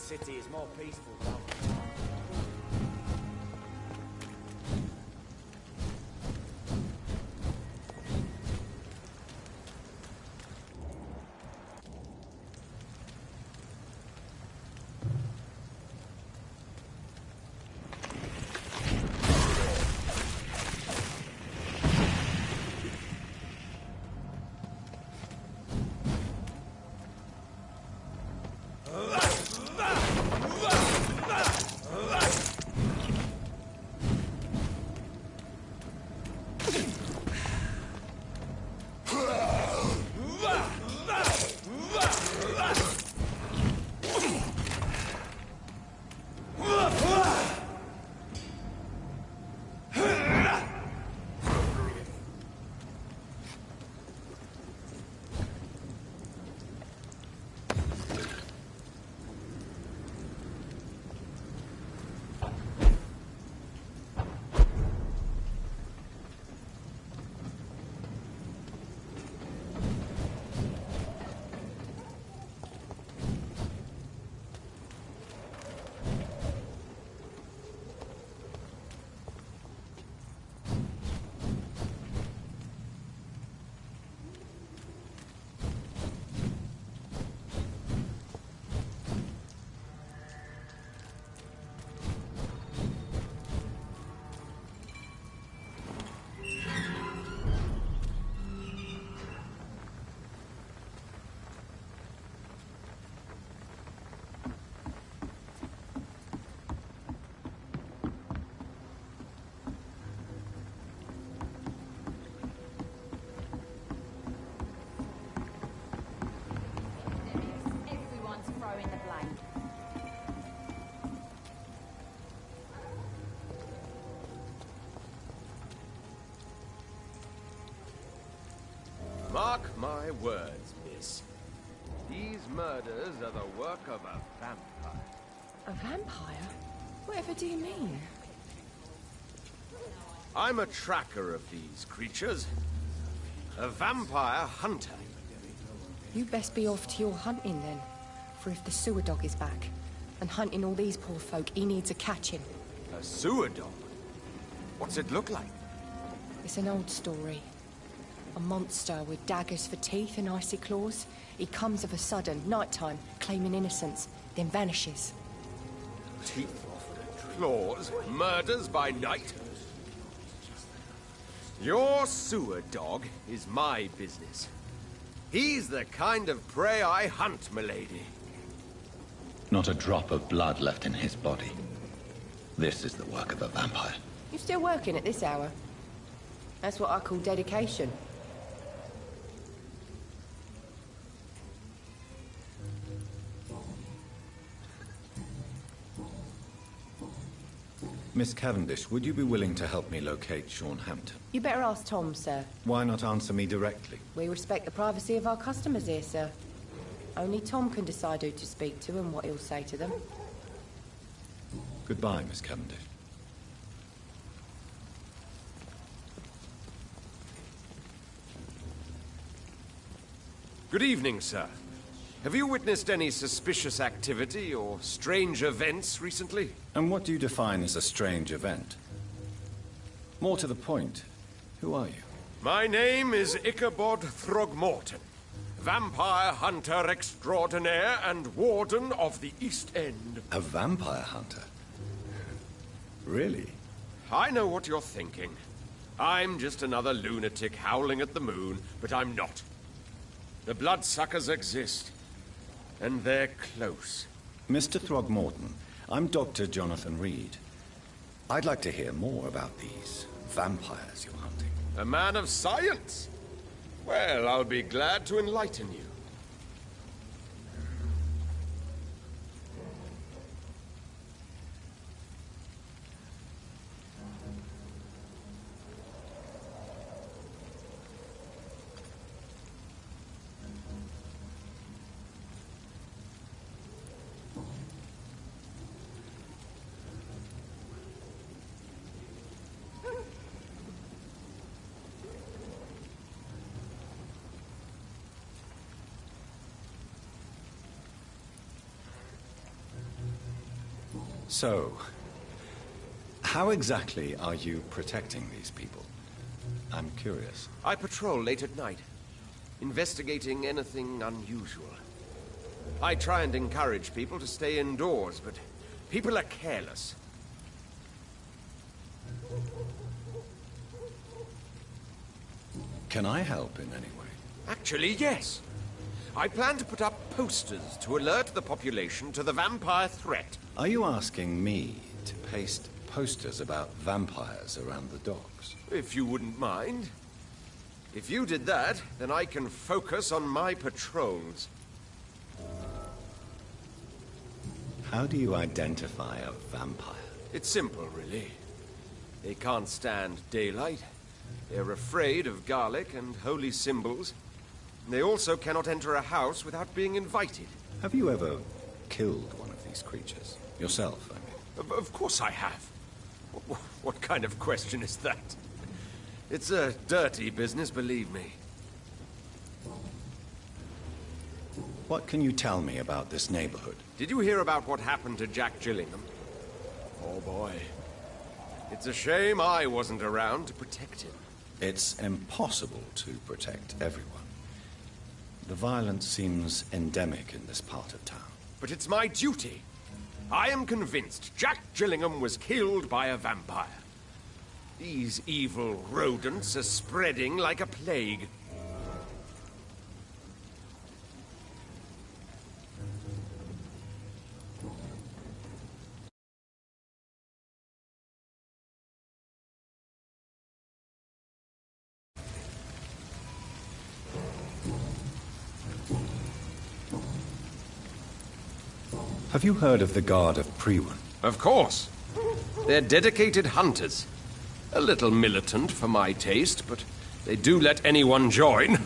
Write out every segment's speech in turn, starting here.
city is more peaceful, though. Mark my words, miss. These murders are the work of a vampire. A vampire? Whatever do you mean? I'm a tracker of these creatures. A vampire hunter. You best be off to your hunting then. For if the sewer dog is back, and hunting all these poor folk, he needs a catching. A sewer dog? What's it look like? It's an old story. A monster with daggers for teeth and icy claws. He comes of a sudden, nighttime, claiming innocence, then vanishes. Teeth, claws, murders by night? Your sewer dog is my business. He's the kind of prey I hunt, milady. Not a drop of blood left in his body. This is the work of a vampire. You still working at this hour? That's what I call dedication. Miss Cavendish, would you be willing to help me locate Sean Hampton? You better ask Tom, sir. Why not answer me directly? We respect the privacy of our customers here, sir. Only Tom can decide who to speak to and what he'll say to them. Goodbye, Miss Cavendish. Good evening, sir. Have you witnessed any suspicious activity or strange events recently? And what do you define as a strange event? More to the point, who are you? My name is Ichabod Throgmorton, vampire hunter extraordinaire and warden of the East End. A vampire hunter? Really? I know what you're thinking. I'm just another lunatic howling at the moon, but I'm not. The bloodsuckers exist, and they're close. Mr. Throgmorton, I'm Dr. Jonathan Reed. I'd like to hear more about these vampires you're hunting. A man of science? Well, I'll be glad to enlighten you. So, how exactly are you protecting these people? I'm curious. I patrol late at night, investigating anything unusual. I try and encourage people to stay indoors, but people are careless. Can I help in any way? Actually, yes. I plan to put up posters to alert the population to the vampire threat. Are you asking me to paste posters about vampires around the docks? If you wouldn't mind. If you did that, then I can focus on my patrols. How do you identify a vampire? It's simple, really. They can't stand daylight. They're afraid of garlic and holy symbols. They also cannot enter a house without being invited. Have you ever killed one of these creatures? Yourself, I mean. Of course I have. What kind of question is that? It's a dirty business, believe me. What can you tell me about this neighborhood? Did you hear about what happened to Jack Gillingham? Oh boy. It's a shame I wasn't around to protect him. It's impossible to protect everyone. The violence seems endemic in this part of town. But it's my duty. I am convinced Jack Gillingham was killed by a vampire. These evil rodents are spreading like a plague. Have you heard of the Guard of Priwen? Of course. They're dedicated hunters. A little militant for my taste, but they do let anyone join.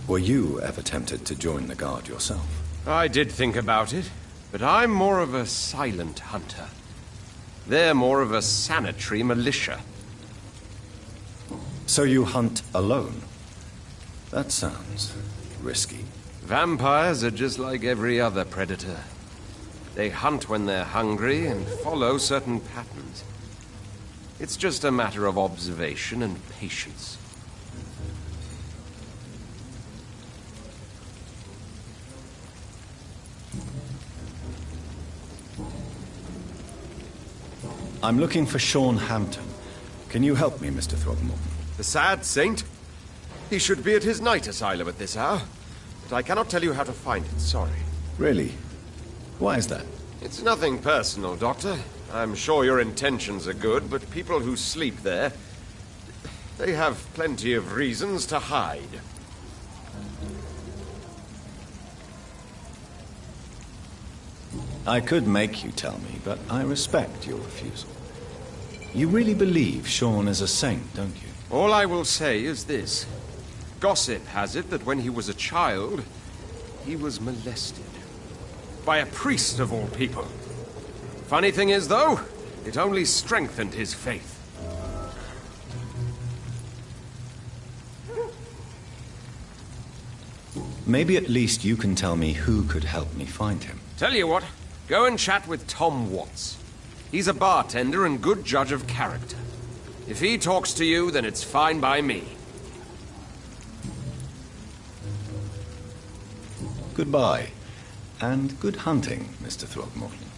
Were you ever tempted to join the Guard yourself? I did think about it, but I'm more of a silent hunter. They're more of a sanitary militia. So you hunt alone? That sounds risky. Vampires are just like every other predator. They hunt when they're hungry and follow certain patterns. It's just a matter of observation and patience. I'm looking for Sean Hampton. Can you help me, Mr. Throgmorton? The sad saint? He should be at his night asylum at this hour. But I cannot tell you how to find it, sorry. Really? Why is that? It's nothing personal, Doctor. I'm sure your intentions are good, but people who sleep there, they have plenty of reasons to hide. I could make you tell me, but I respect your refusal. You really believe Sean is a saint, don't you? All I will say is this. Gossip has it that when he was a child, he was molested. By a priest of all people. Funny thing is, though, it only strengthened his faith. Maybe at least you can tell me who could help me find him. Tell you what, go and chat with Tom Watts. He's a bartender and good judge of character. If he talks to you, then it's fine by me. Goodbye, and good hunting, Mr. Throgmorton.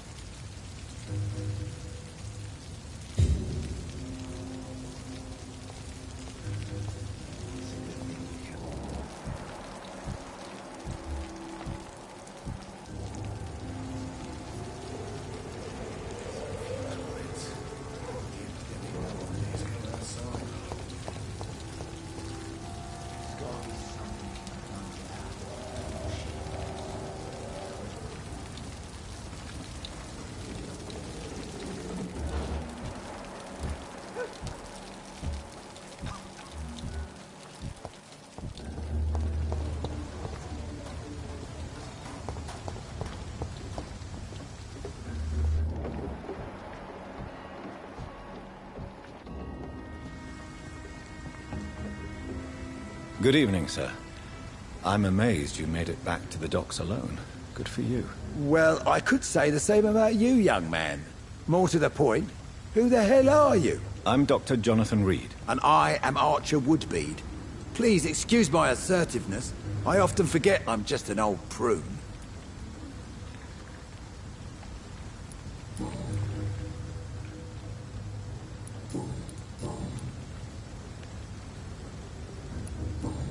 Good evening, sir. I'm amazed you made it back to the docks alone. Good for you. Well, I could say the same about you, young man. More to the point, who the hell are you? I'm Dr. Jonathan Reed. And I am Archer Woodbead. Please excuse my assertiveness. I often forget I'm just an old prune.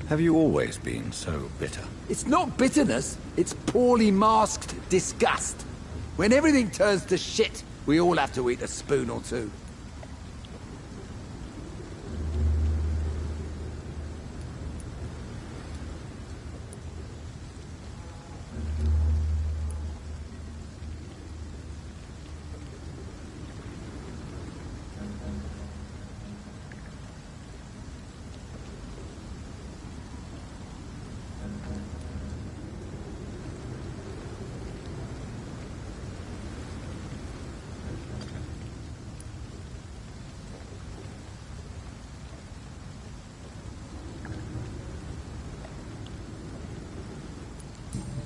Have you always been so bitter? It's not bitterness, it's poorly masked disgust. When everything turns to shit, we all have to eat a spoon or two.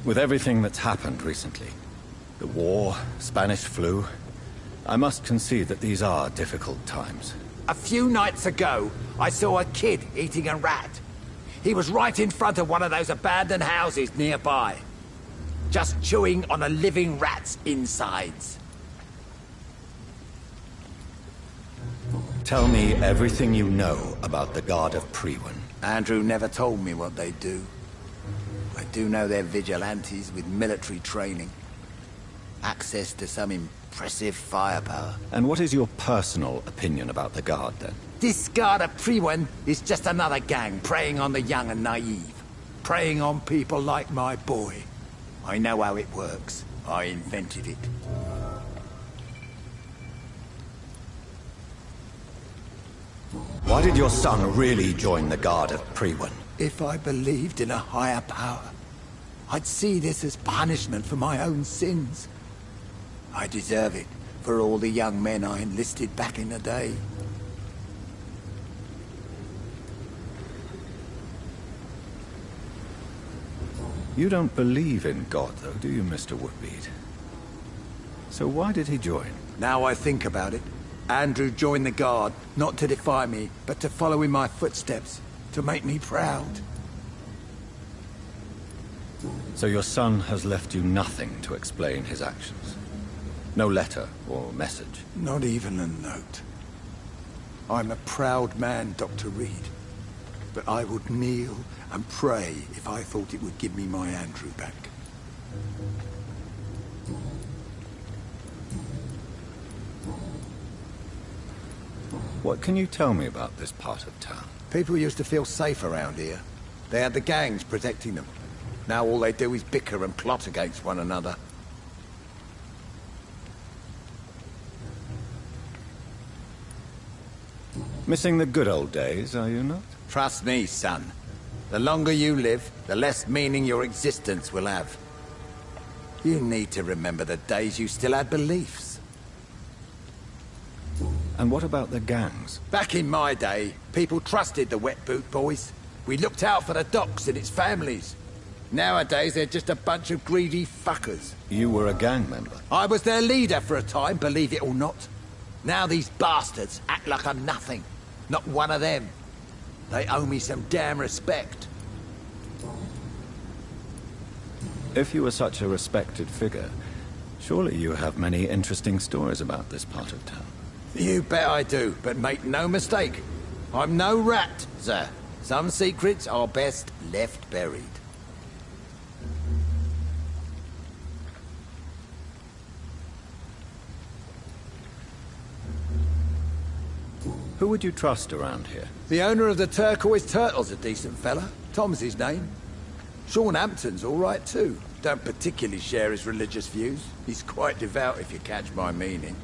With everything that's happened recently, the war, Spanish flu, I must concede that these are difficult times. A few nights ago, I saw a kid eating a rat. He was right in front of one of those abandoned houses nearby. Just chewing on a living rat's insides. Tell me everything you know about the Guard of Priwen. Andrew never told me what they do. I do know they're vigilantes with military training. Access to some impressive firepower. And what is your personal opinion about the Guard, then? This Guard of Priwen is just another gang preying on the young and naive. Preying on people like my boy. I know how it works. I invented it. Why did your son really join the Guard of Priwen? If I believed in a higher power, I'd see this as punishment for my own sins. I deserve it for all the young men I enlisted back in the day. You don't believe in God, though, do you, Mr. Woodbead? So why did he join? Now I think about it, Andrew joined the Guard, not to defy me, but to follow in my footsteps, to make me proud. So your son has left you nothing to explain his actions? No letter or message? Not even a note. I'm a proud man, Dr. Reed. But I would kneel and pray if I thought it would give me my Andrew back. What can you tell me about this part of town? People used to feel safe around here. They had the gangs protecting them. Now all they do is bicker and plot against one another. Missing the good old days, are you not? Trust me, son. The longer you live, the less meaning your existence will have. You need to remember the days you still had beliefs. And what about the gangs? Back in my day, people trusted the wet boot boys. We looked out for the docks and its families. Nowadays, they're just a bunch of greedy fuckers. You were a gang member? I was their leader for a time, believe it or not. Now these bastards act like I'm nothing. Not one of them. They owe me some damn respect. If you were such a respected figure, surely you have many interesting stories about this part of town. You bet I do, but make no mistake. I'm no rat, sir. Some secrets are best left buried. Who would you trust around here? The owner of the Turquoise Turtle's a decent fella. Tom's his name. Sean Hampton's all right too. Don't particularly share his religious views. He's quite devout if you catch my meaning.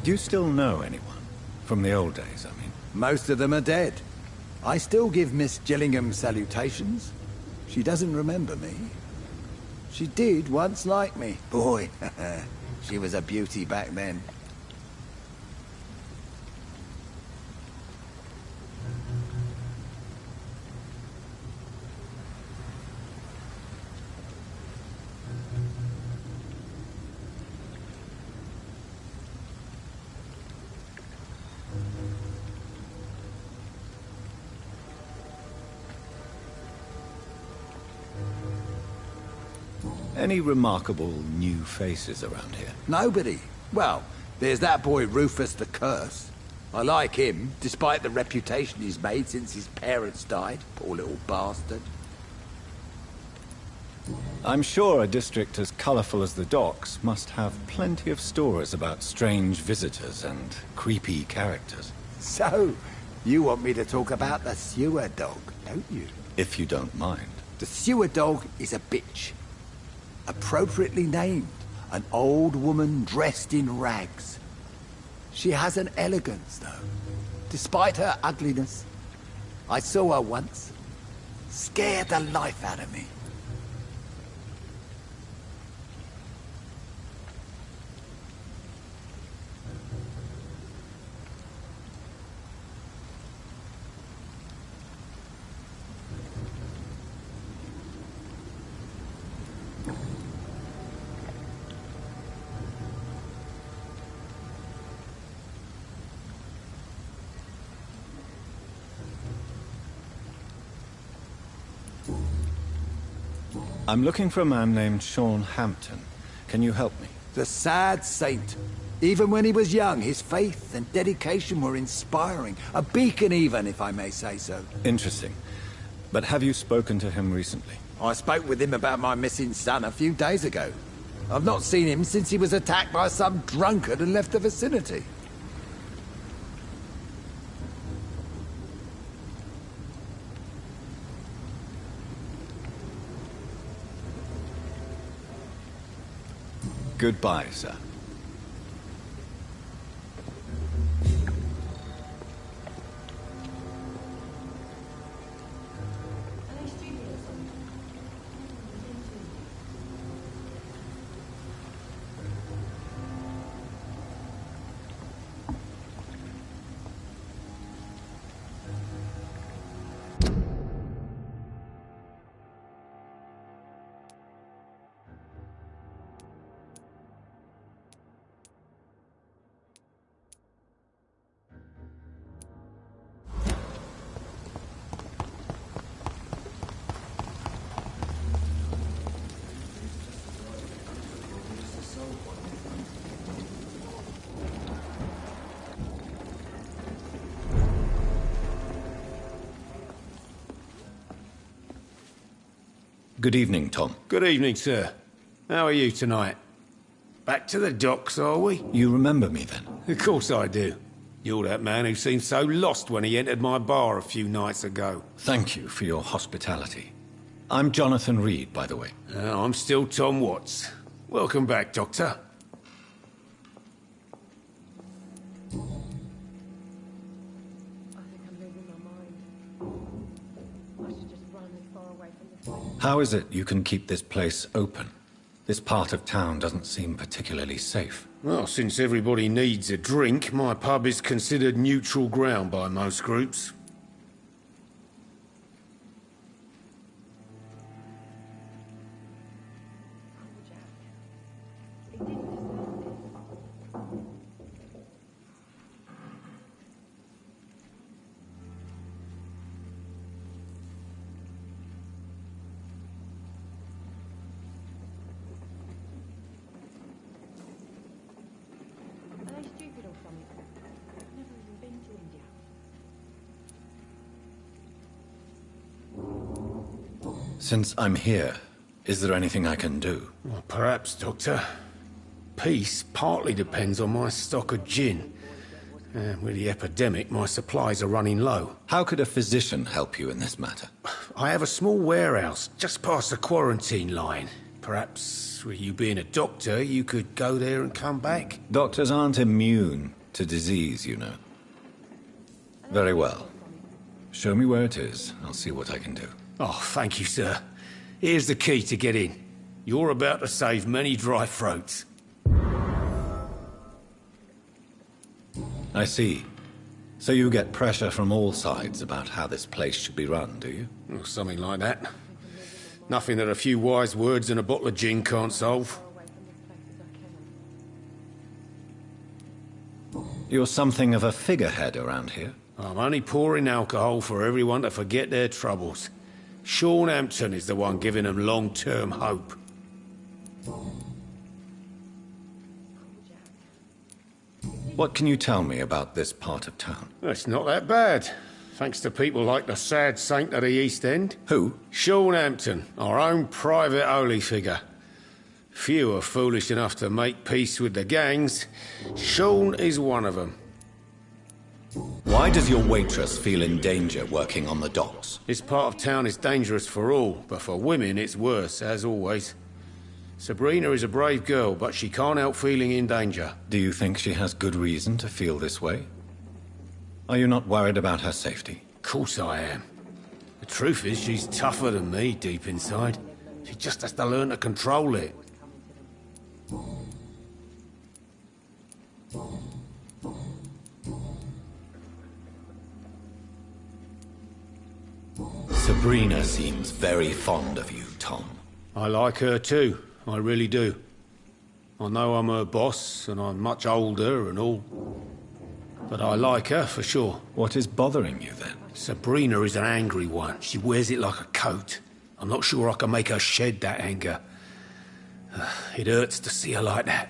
Do you still know anyone? From the old days, I mean. Most of them are dead. I still give Miss Gillingham salutations. She doesn't remember me. She did once like me. Boy, she was a beauty back then. Any remarkable new faces around here? Nobody. Well, there's that boy Rufus the Curse. I like him, despite the reputation he's made since his parents died. Poor little bastard. I'm sure a district as colorful as the docks must have plenty of stories about strange visitors and creepy characters. So, you want me to talk about the sewer dog, don't you? If you don't mind. The sewer dog is a bitch. Appropriately named. An old woman dressed in rags. She has an elegance, though, despite her ugliness. I saw her once. Scared the life out of me. I'm looking for a man named Sean Hampton. Can you help me? The sad saint. Even when he was young, his faith and dedication were inspiring. A beacon even, if I may say so. Interesting. But have you spoken to him recently? I spoke with him about my missing son a few days ago. I've not seen him since he was attacked by some drunkard and left the vicinity. Goodbye, sir. Good evening, Tom. Good evening, sir. How are you tonight? Back to the docks, are we? You remember me then? Of course I do. You're that man who seemed so lost when he entered my bar a few nights ago. Thank you for your hospitality. I'm Jonathan Reed, by the way. I'm still Tom Watts. Welcome back, Doctor. How is it you can keep this place open? This part of town doesn't seem particularly safe. Well, since everybody needs a drink, my pub is considered neutral ground by most groups. Since I'm here, is there anything I can do? Well, perhaps, Doctor. Peace partly depends on my stock of gin. With the epidemic, my supplies are running low. How could a physician help you in this matter? I have a small warehouse just past the quarantine line. Perhaps, with you being a doctor, you could go there and come back? Doctors aren't immune to disease, you know. Very well. Show me where it is. I'll see what I can do. Oh, thank you, sir. Here's the key to get in. You're about to save many dry throats. I see. So you get pressure from all sides about how this place should be run, do you? Or something like that. Nothing that a few wise words and a bottle of gin can't solve. You're something of a figurehead around here. I'm only pouring alcohol for everyone to forget their troubles. Sean Hampton is the one giving them long-term hope. What can you tell me about this part of town? It's not that bad, thanks to people like the sad saint of the East End. Who? Sean Hampton, our own private holy figure. Few are foolish enough to make peace with the gangs. Sean is one of them. Why does your waitress feel in danger working on the docks? This part of town is dangerous for all, but for women it's worse, as always. Sabrina is a brave girl, but she can't help feeling in danger. Do you think she has good reason to feel this way? Are you not worried about her safety? Of course I am. The truth is, she's tougher than me deep inside. She just has to learn to control it. Sabrina seems very fond of you, Tom. I like her too, I really do. I know I'm her boss, and I'm much older and all. But I like her for sure. What is bothering you then? Sabrina is an angry one. She wears it like a coat. I'm not sure I can make her shed that anger. It hurts to see her like that.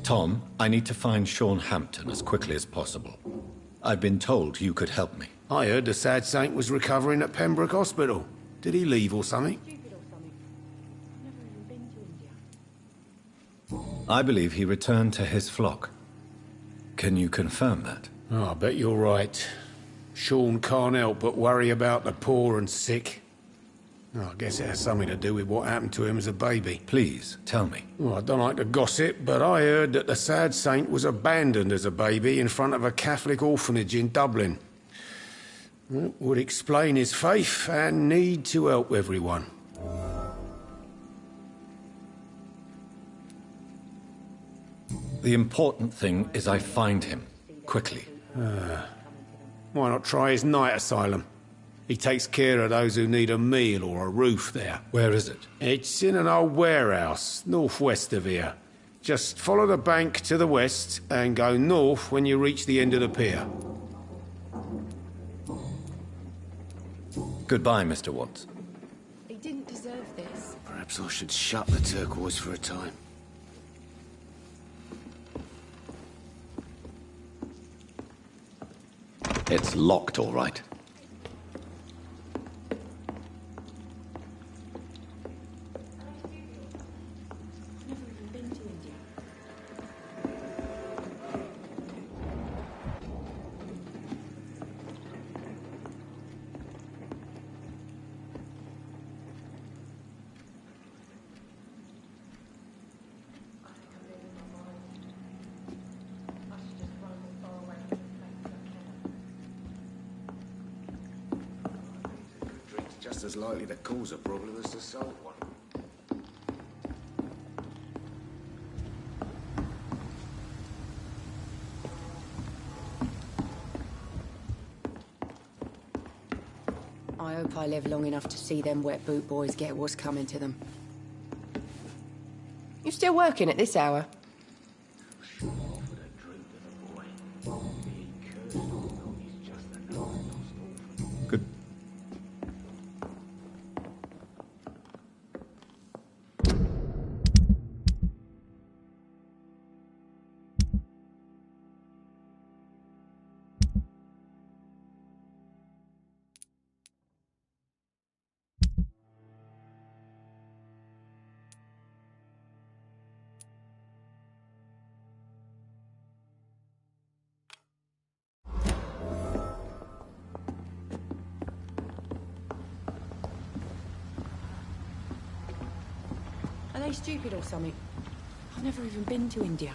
Tom, I need to find Sean Hampton as quickly as possible. I've been told you could help me. I heard the sad saint was recovering at Pembroke Hospital. Did he leave or something? I believe he returned to his flock. Can you confirm that? Oh, I bet you're right. Sean can't help but worry about the poor and sick. Oh, I guess it has something to do with what happened to him as a baby. Please, tell me. Well, I don't like to gossip, but I heard that the sad saint was abandoned as a baby in front of a Catholic orphanage in Dublin. It would explain his faith and need to help everyone. The important thing is I find him, quickly. Why not try his night asylum? He takes care of those who need a meal or a roof there. Where is it? It's in an old warehouse, northwest of here. Just follow the bank to the west and go north when you reach the end of the pier. Goodbye, Mr. Watts. He didn't deserve this. Perhaps I should shut the turquoise for a time. It's locked, all right. Just as likely to cause a problem as to solve one. I hope I live long enough to see them wet boot boys get what's coming to them. You still working at this hour? Good. me stupid or something? I've never even been to India.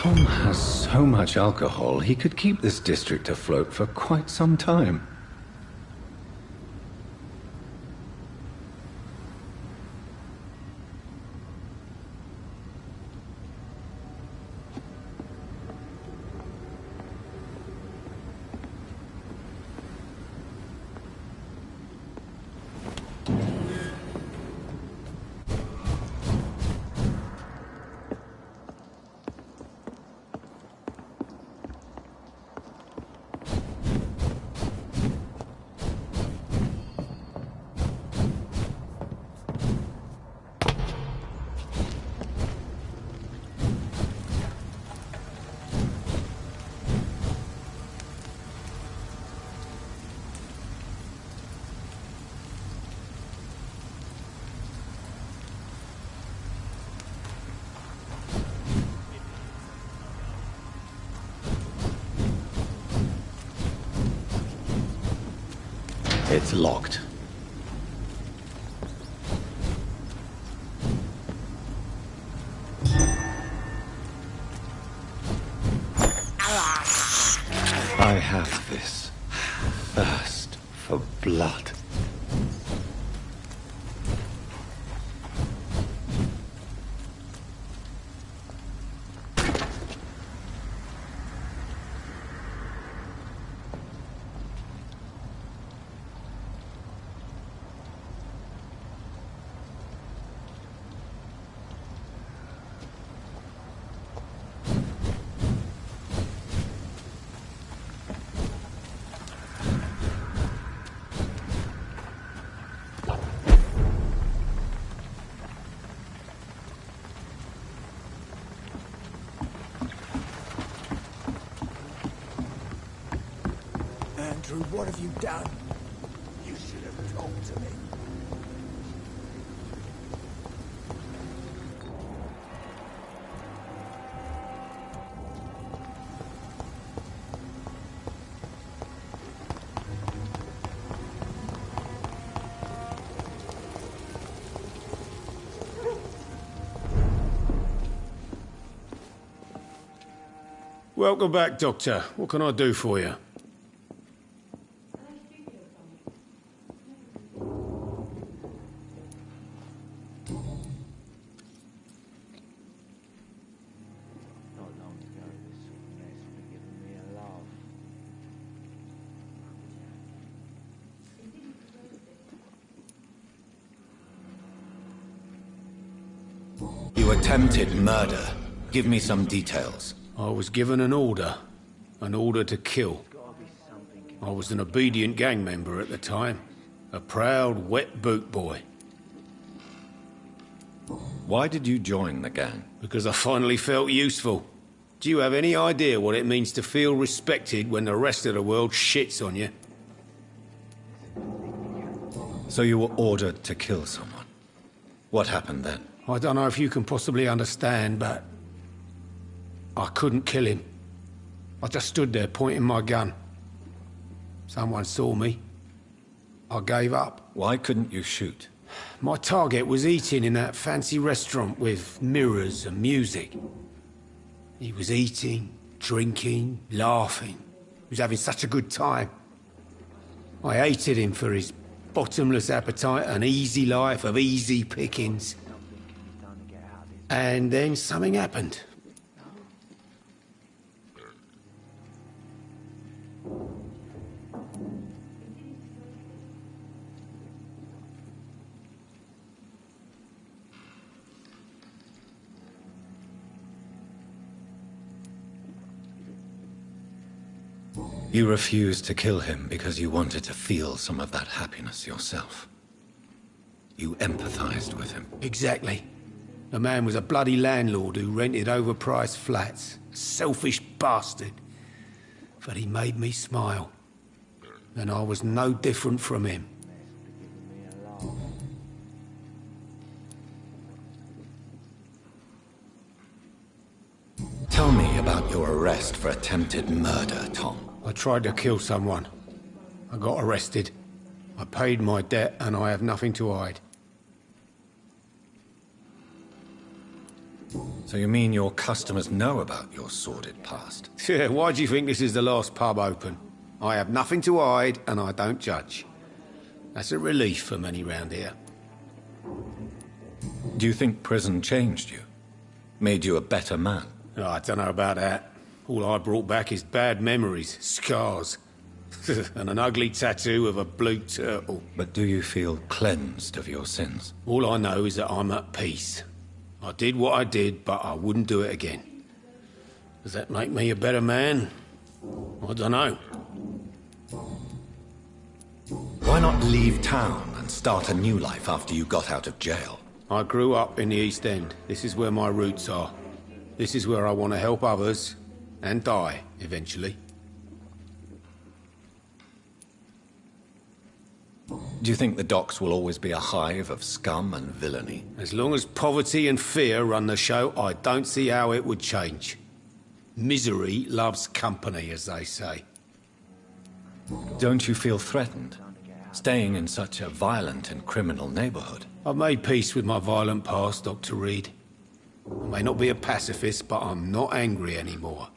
Tom has so much alcohol, he could keep this district afloat for quite some time. It's locked. I have this thirst for blood. Andrew, what have you done? You should have talked to me. Welcome back, Doctor. What can I do for you? You attempted murder. Give me some details. I was given an order to kill. I was an obedient gang member at the time. A proud, wet boot boy. Why did you join the gang? Because I finally felt useful. Do you have any idea what it means to feel respected when the rest of the world shits on you? So you were ordered to kill someone. What happened then? I don't know if you can possibly understand, but I couldn't kill him. I just stood there pointing my gun. Someone saw me. I gave up. Why couldn't you shoot? My target was eating in that fancy restaurant with mirrors and music. He was eating, drinking, laughing. He was having such a good time. I hated him for his bottomless appetite and easy life of easy pickings. And then something happened. You refused to kill him because you wanted to feel some of that happiness yourself. You empathized with him. Exactly. The man was a bloody landlord who rented overpriced flats. Selfish bastard. But he made me smile. And I was no different from him. Tell me about your arrest for attempted murder, Tom. I tried to kill someone. I got arrested. I paid my debt and I have nothing to hide. So you mean your customers know about your sordid past? Yeah, why do you think this is the last pub open? I have nothing to hide, and I don't judge. That's a relief for many round here. Do you think prison changed you? Made you a better man? Oh, I don't know about that. All I brought back is bad memories, scars, and an ugly tattoo of a blue turtle. But do you feel cleansed of your sins? All I know is that I'm at peace. I did what I did, but I wouldn't do it again. Does that make me a better man? I don't know. Why not leave town and start a new life after you got out of jail? I grew up in the East End. This is where my roots are. This is where I want to help others, and die, eventually. Do you think the docks will always be a hive of scum and villainy? As long as poverty and fear run the show, I don't see how it would change. Misery loves company, as they say. Don't you feel threatened, staying in such a violent and criminal neighborhood? I've made peace with my violent past, Dr. Reed. I may not be a pacifist, but I'm not angry anymore.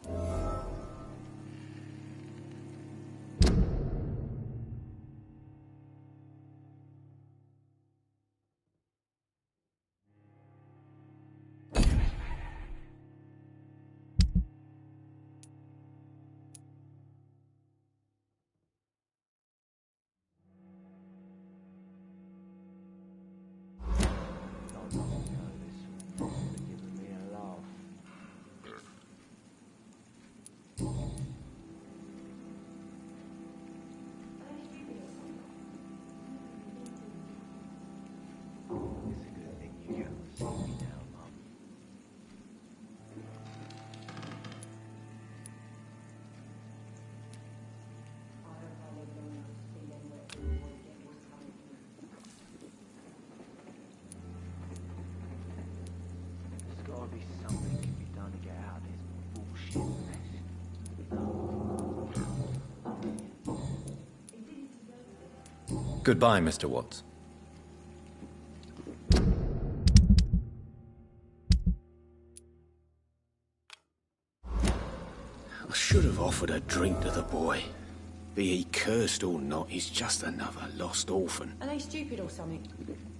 Goodbye, Mr. Watts. I should have offered a drink to the boy. Be he cursed or not, he's just another lost orphan. Are they stupid or something?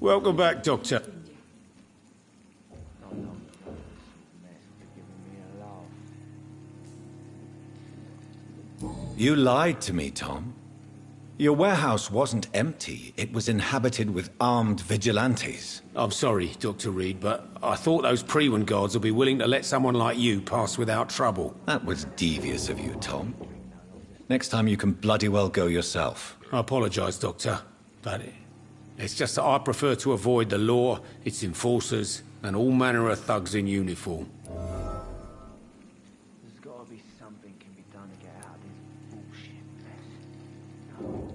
Welcome back, Doctor. You lied to me, Tom. Your warehouse wasn't empty. It was inhabited with armed vigilantes. I'm sorry, Dr. Reed, but I thought those Prewen guards would be willing to let someone like you pass without trouble. That was devious of you, Tom. Next time you can bloody well go yourself. I apologize, Doctor, but it's just that I prefer to avoid the law, its enforcers, and all manner of thugs in uniform. There's gotta be something can be done to get out of this bullshit mess.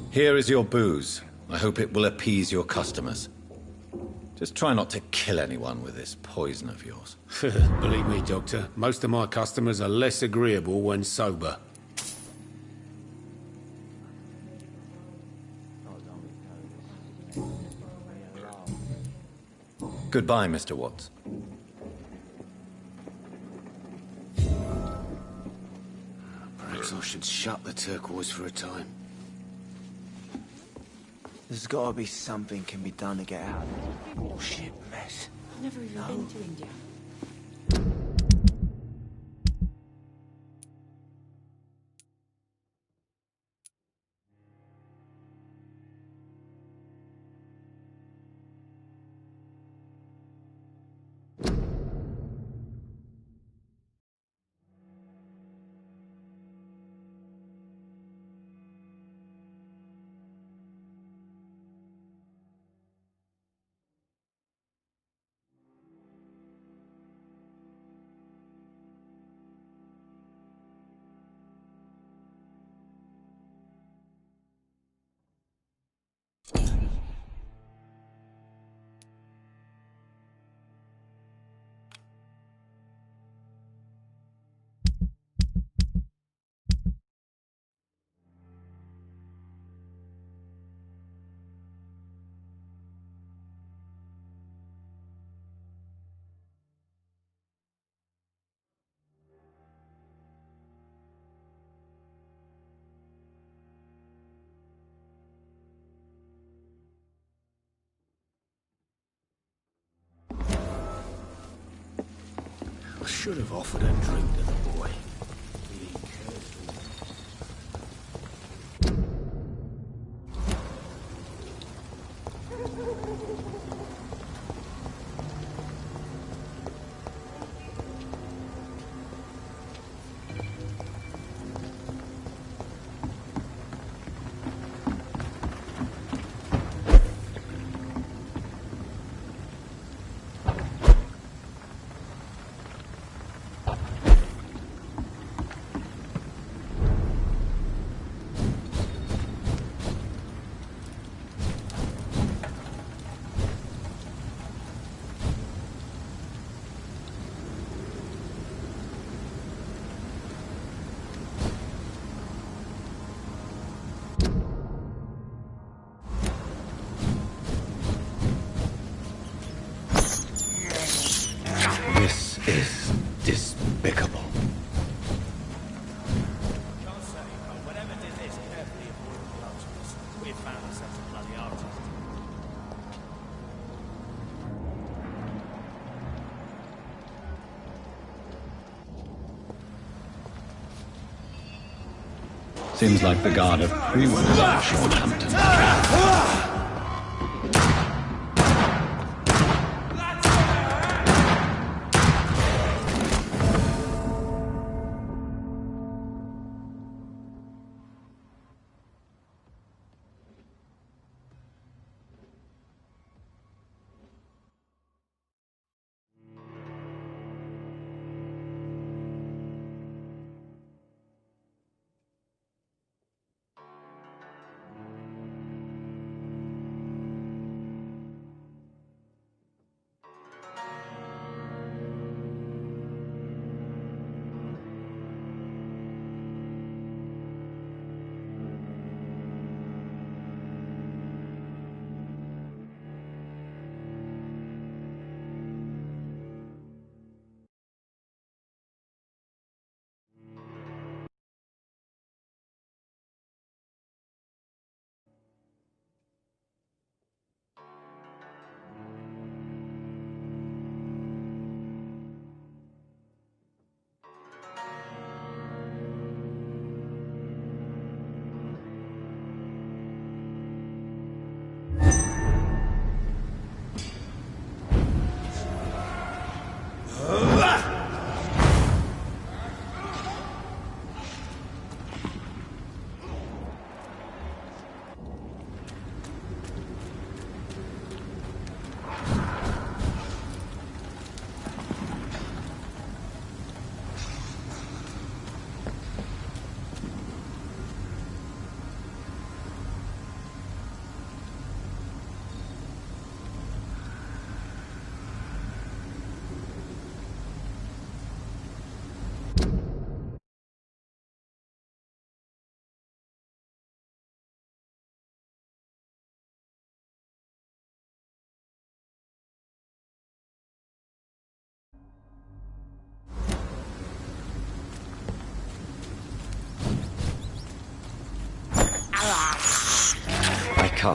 Here is your booze. I hope it will appease your customers. Just try not to kill anyone with this poison of yours. Believe me, Doctor, most of my customers are less agreeable when sober. Goodbye, Mr. Watts. Perhaps I should shut the turquoise for a time. There's gotta be something can be done to get out of this bullshit mess. I've never even been to India. I should have offered a drink to the boy. This is despicable. Can't say, but whatever did this, carefully avoided bloodshots. We've found ourselves a bloody artist. Seems like the guard have pre-warned Shorthampton.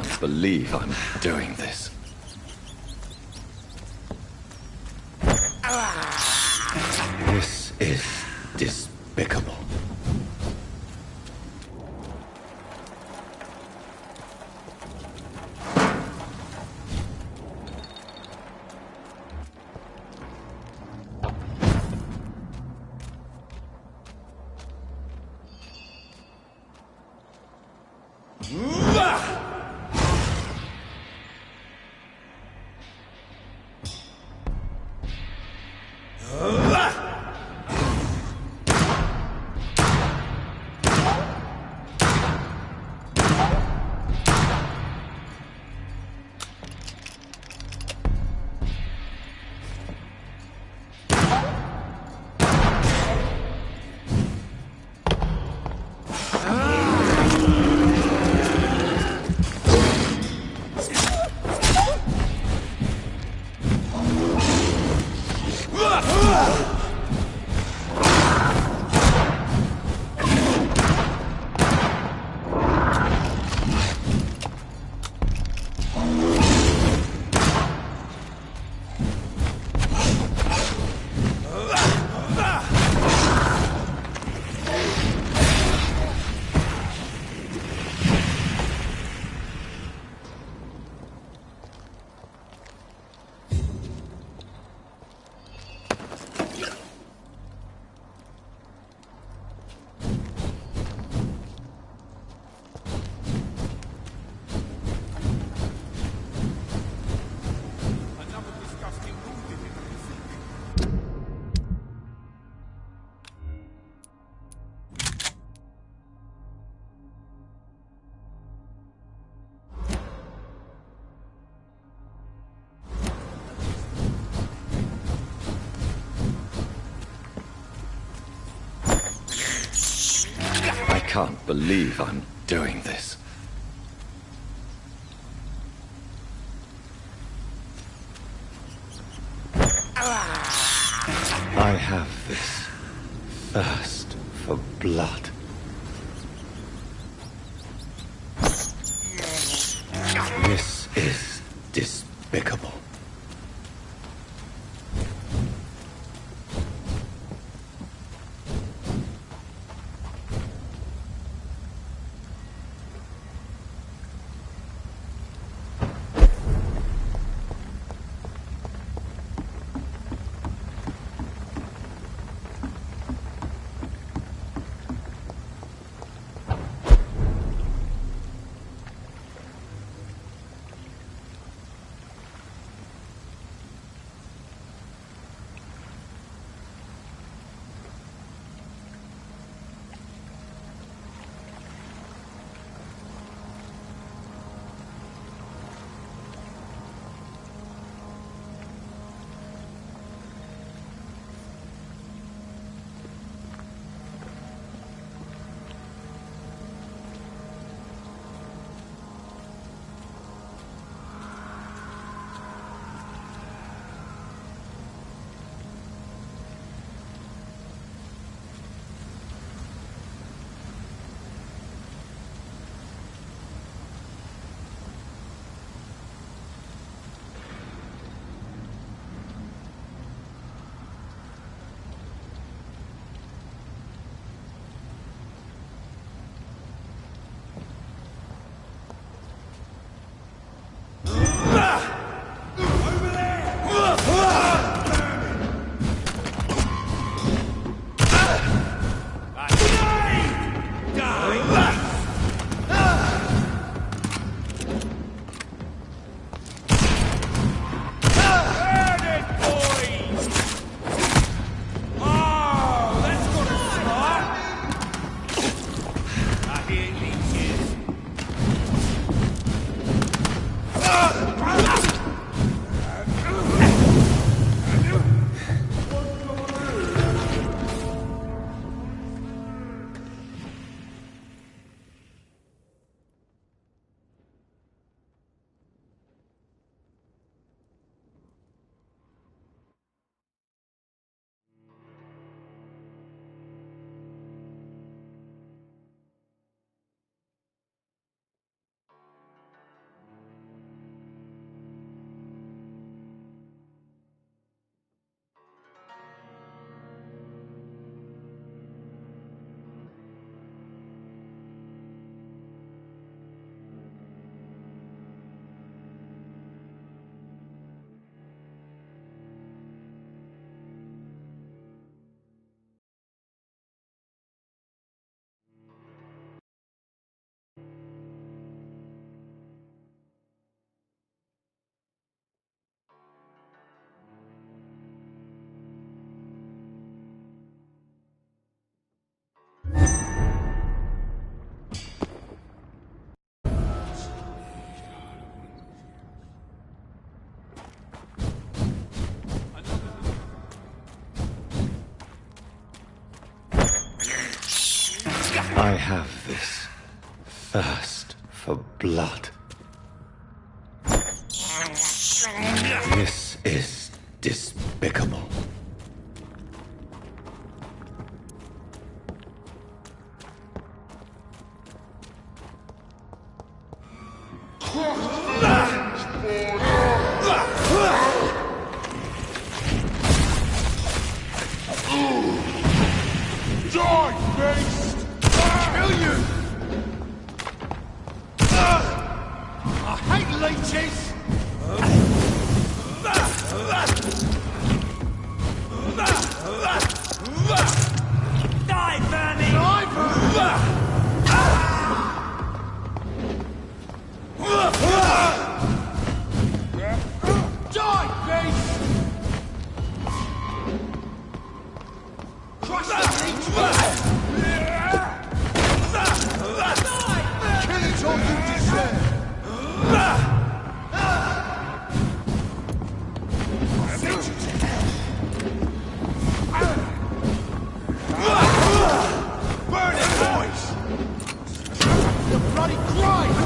can't believe I'm doing this. This is despicable. I can't believe I'm doing this. I have this thirst for blood. This is despicable. have this thirst for blood. This is despicable. Die, beast! Kill you! I hate leeches! Die, vermin! Die, vermin! Die, beast! Crush the leech! Kill it all you deserve! Send you to hell! Burn it, boys! The bloody grind!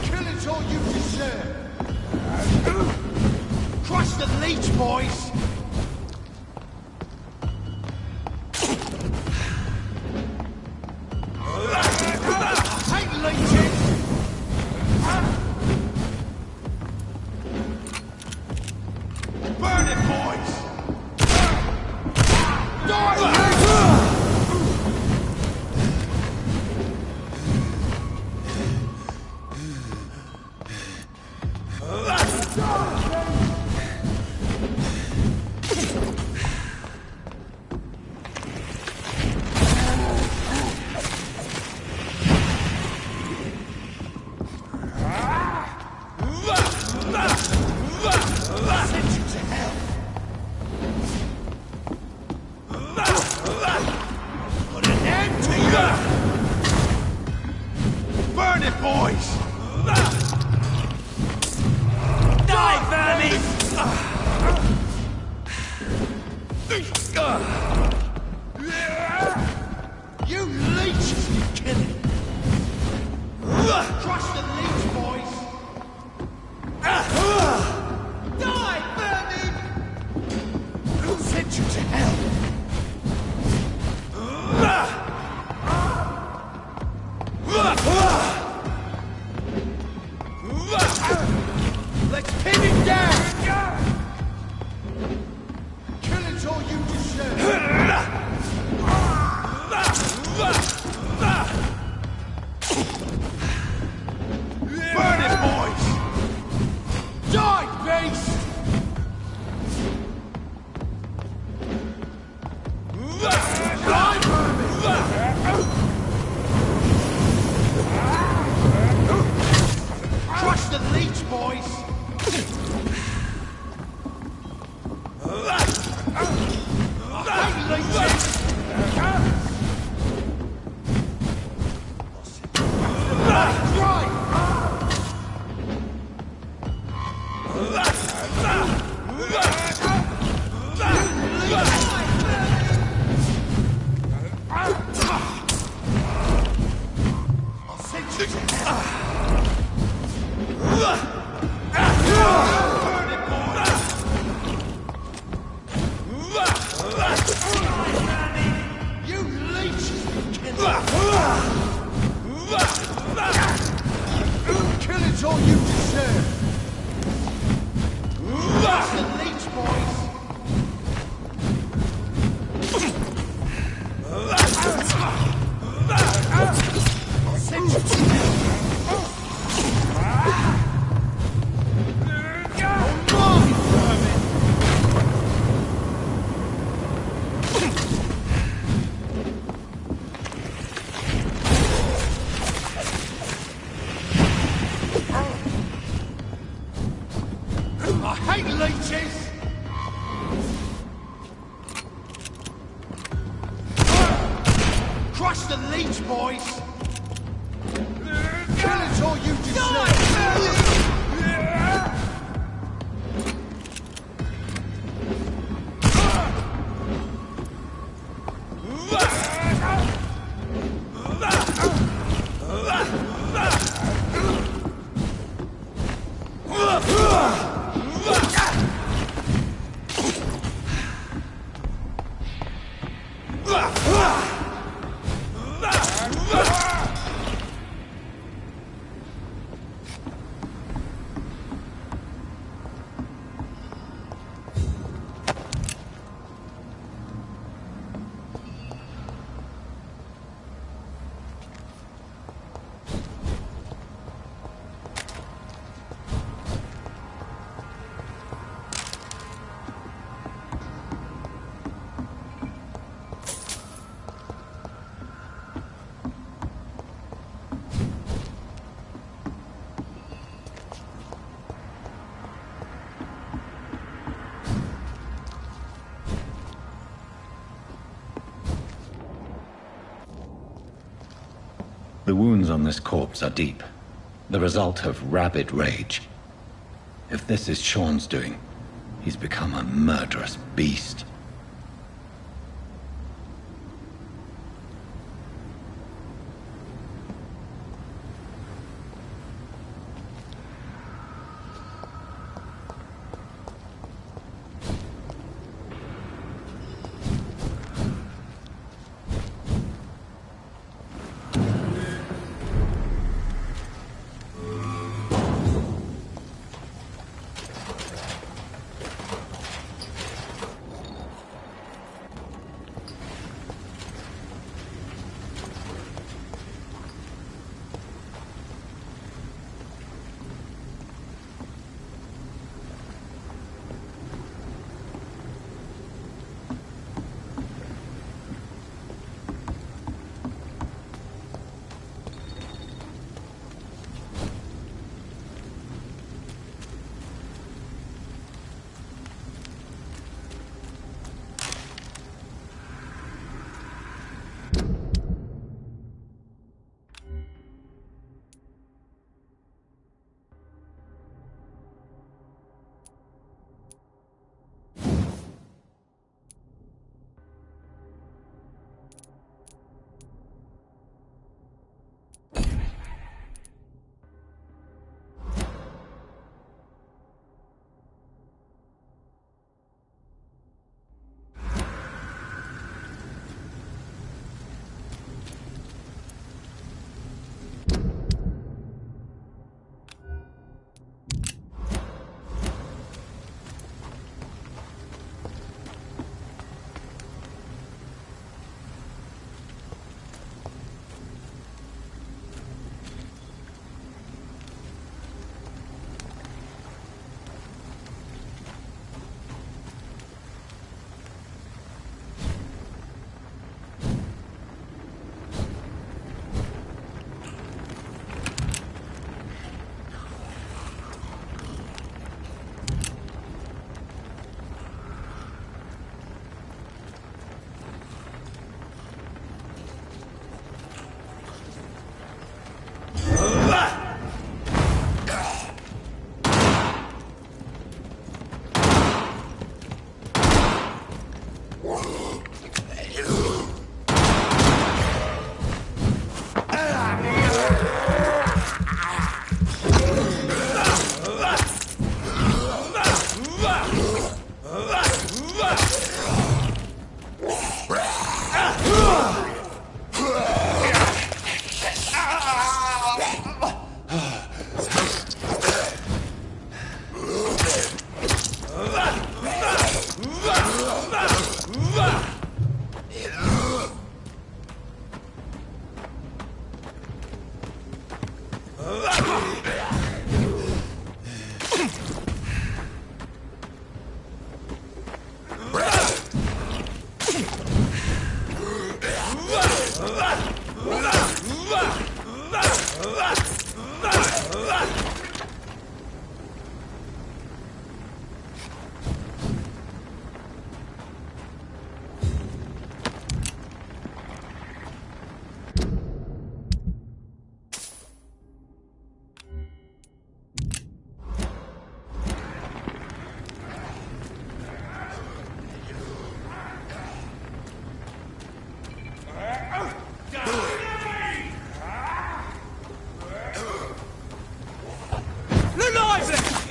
Kill it all you deserve! Crush the leech, boys! I hate leeches! Burn it, boys! Die, leech! Send you to hell! Put an end to you! Burn it, boys! Die, vermin! You leeches be killing! Crush the leech, boys! Die, vermin! Send you to hell! Let's pin him down! Kill it all you deserve! Burn it, boys! Die, beast! Die, vermin! Crush the leech, boys! I hate leeches! Right! I'll send you to hell! Burn it, boys! You leeches be killing! Kill it all you deserve! Crush the leech, boys! I'll send you to hell! Mine, vermin! I hate leeches! Crush the leech, boys! Kill it or you deserve! The wounds on this corpse are deep, the result of rabid rage. If this is Sean's doing, he's become a murderous beast.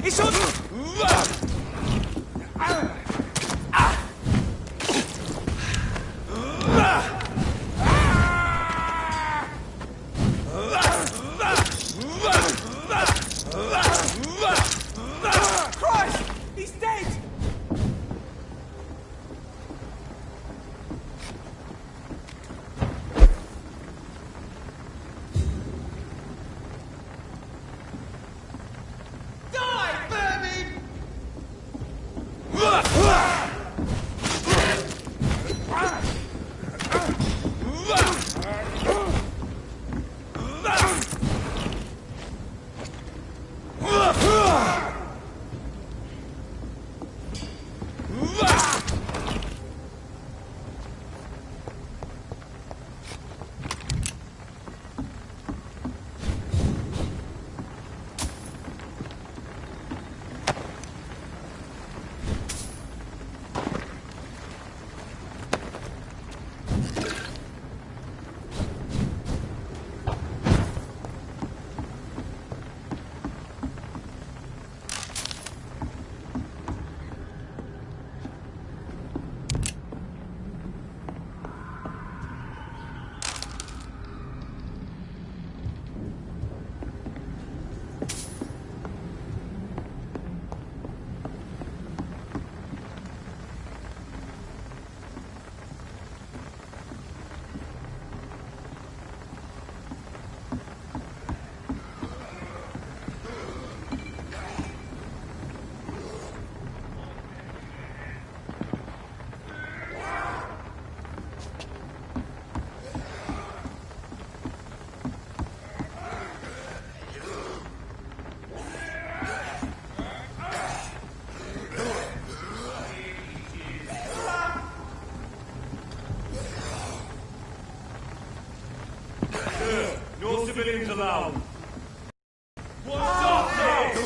It's on! Christ! He's dead! No civilians allowed. What's up, here?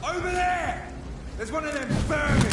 Over there! There's one of them vermin!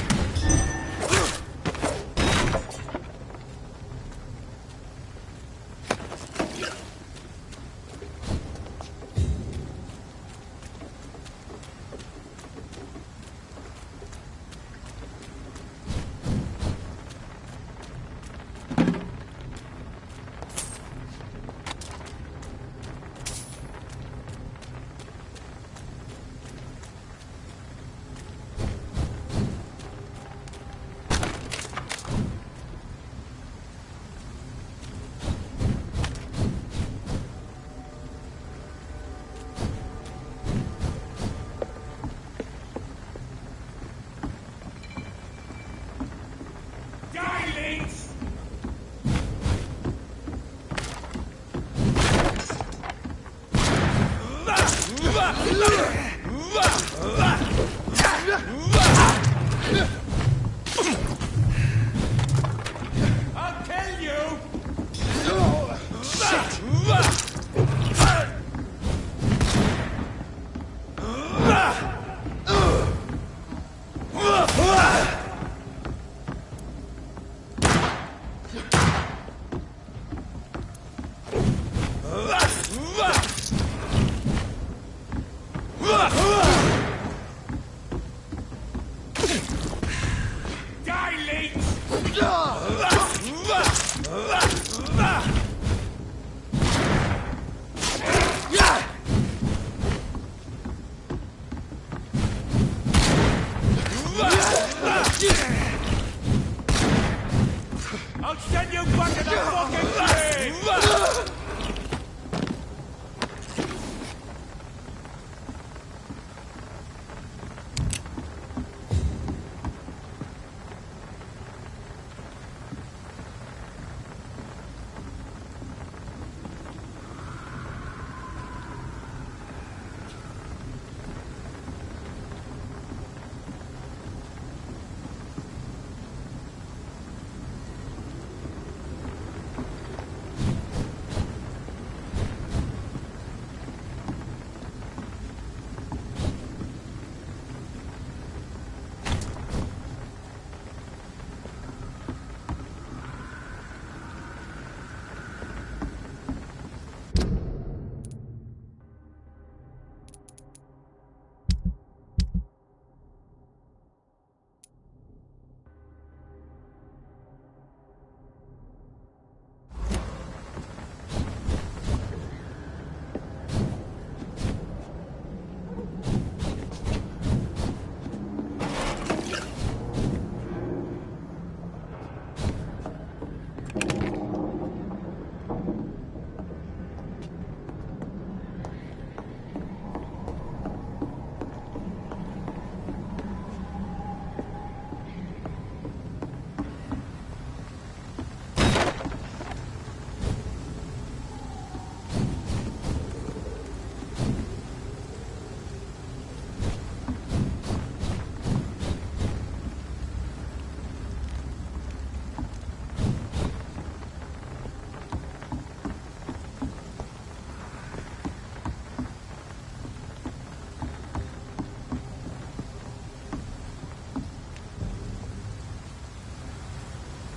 I'll send you back in the fucking grave!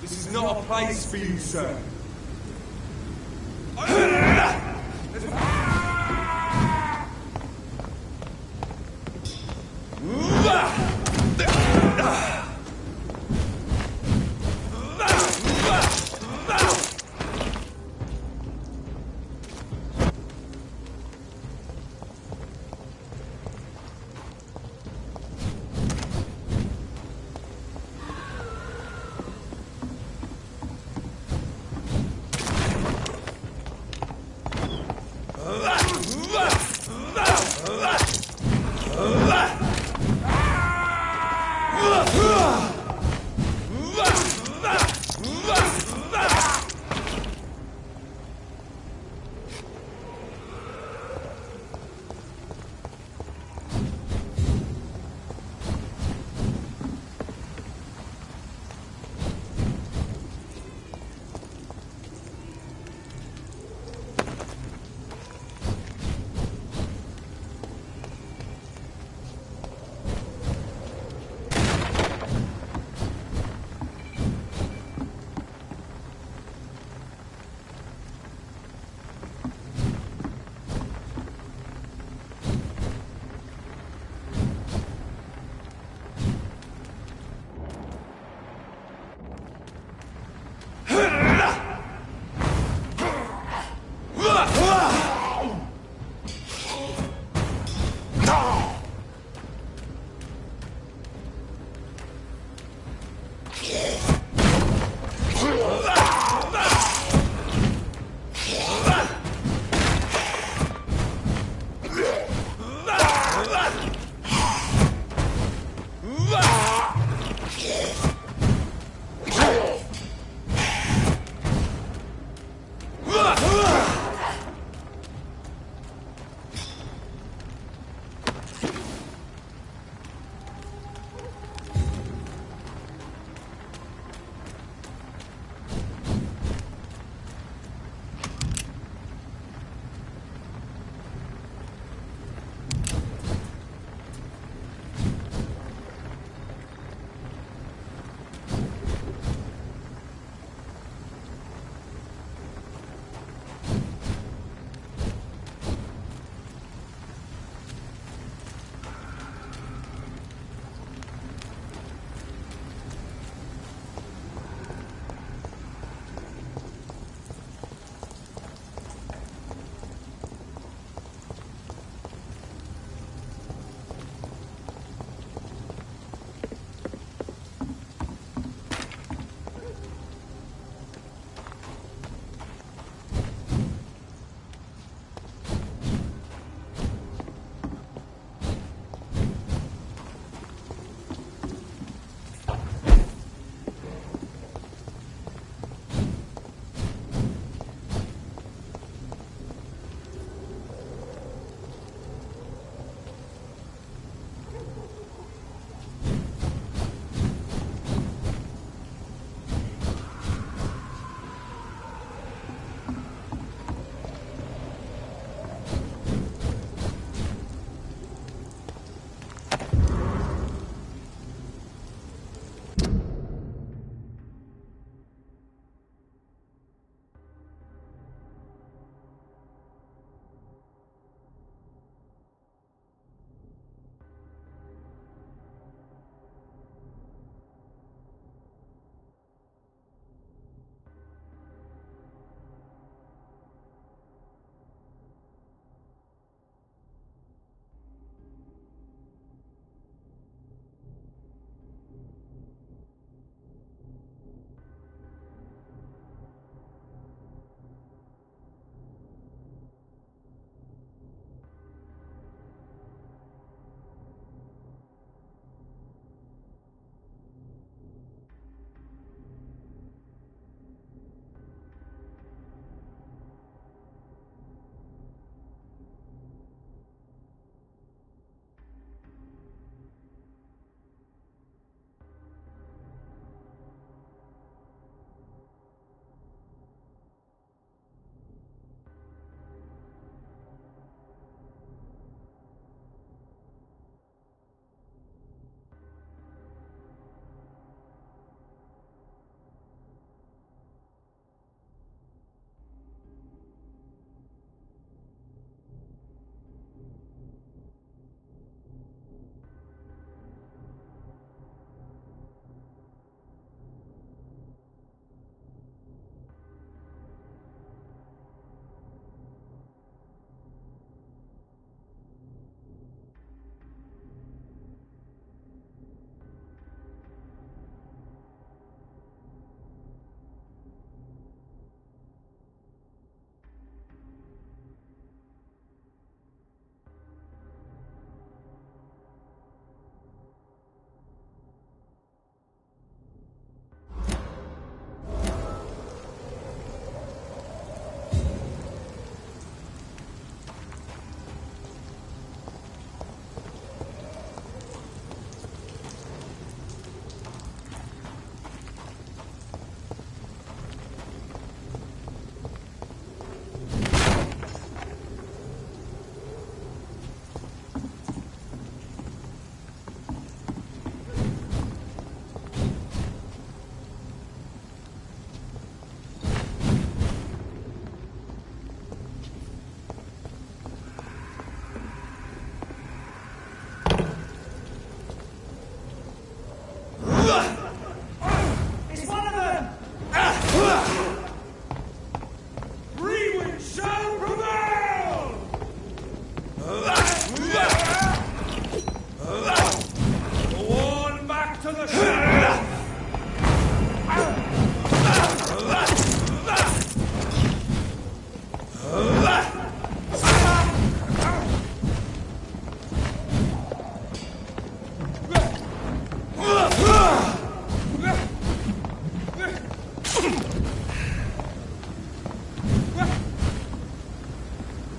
This is not a place for you, sir.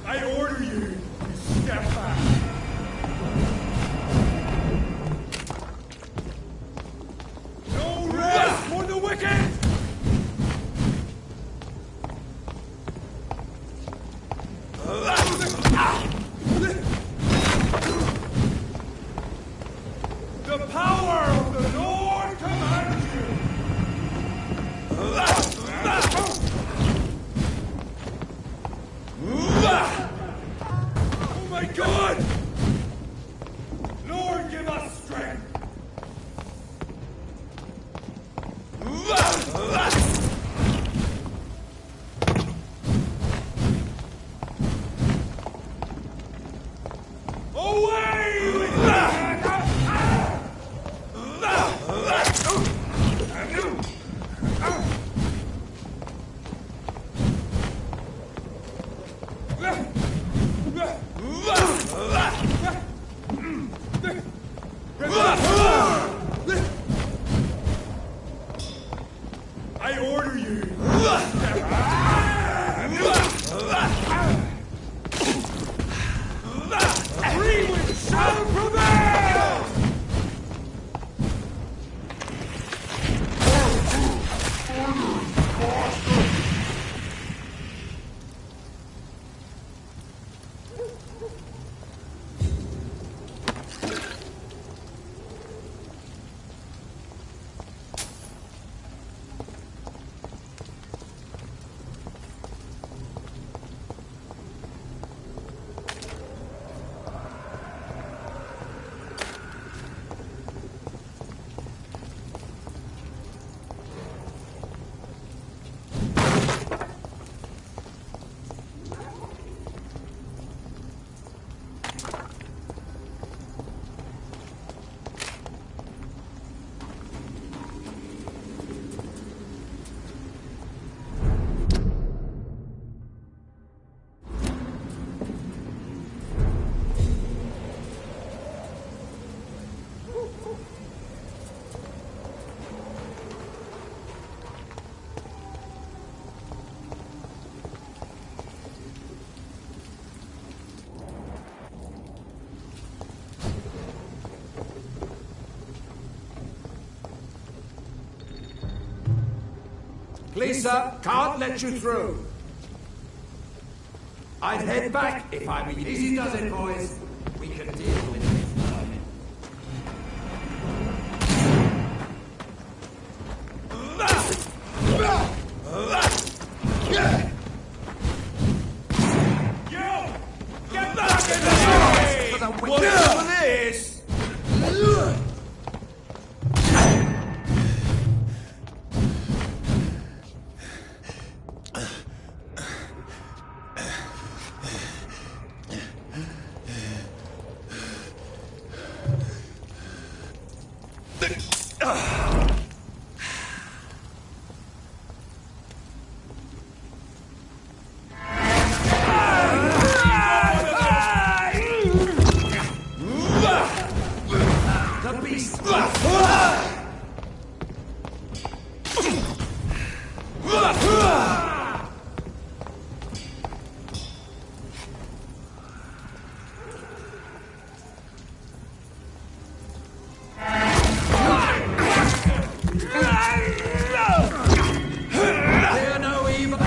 I order you to step back. No rest for the wicked! The power of the Lord commands you! Oh my God! Lord, give us strength! Away with I order you. Free wind shall prevail! Please, sir, can't let you through. I'd head back if I were you. Easy does it, boys. We can deal with it. Get back in the way! What's for this? The beast! Fear no evil.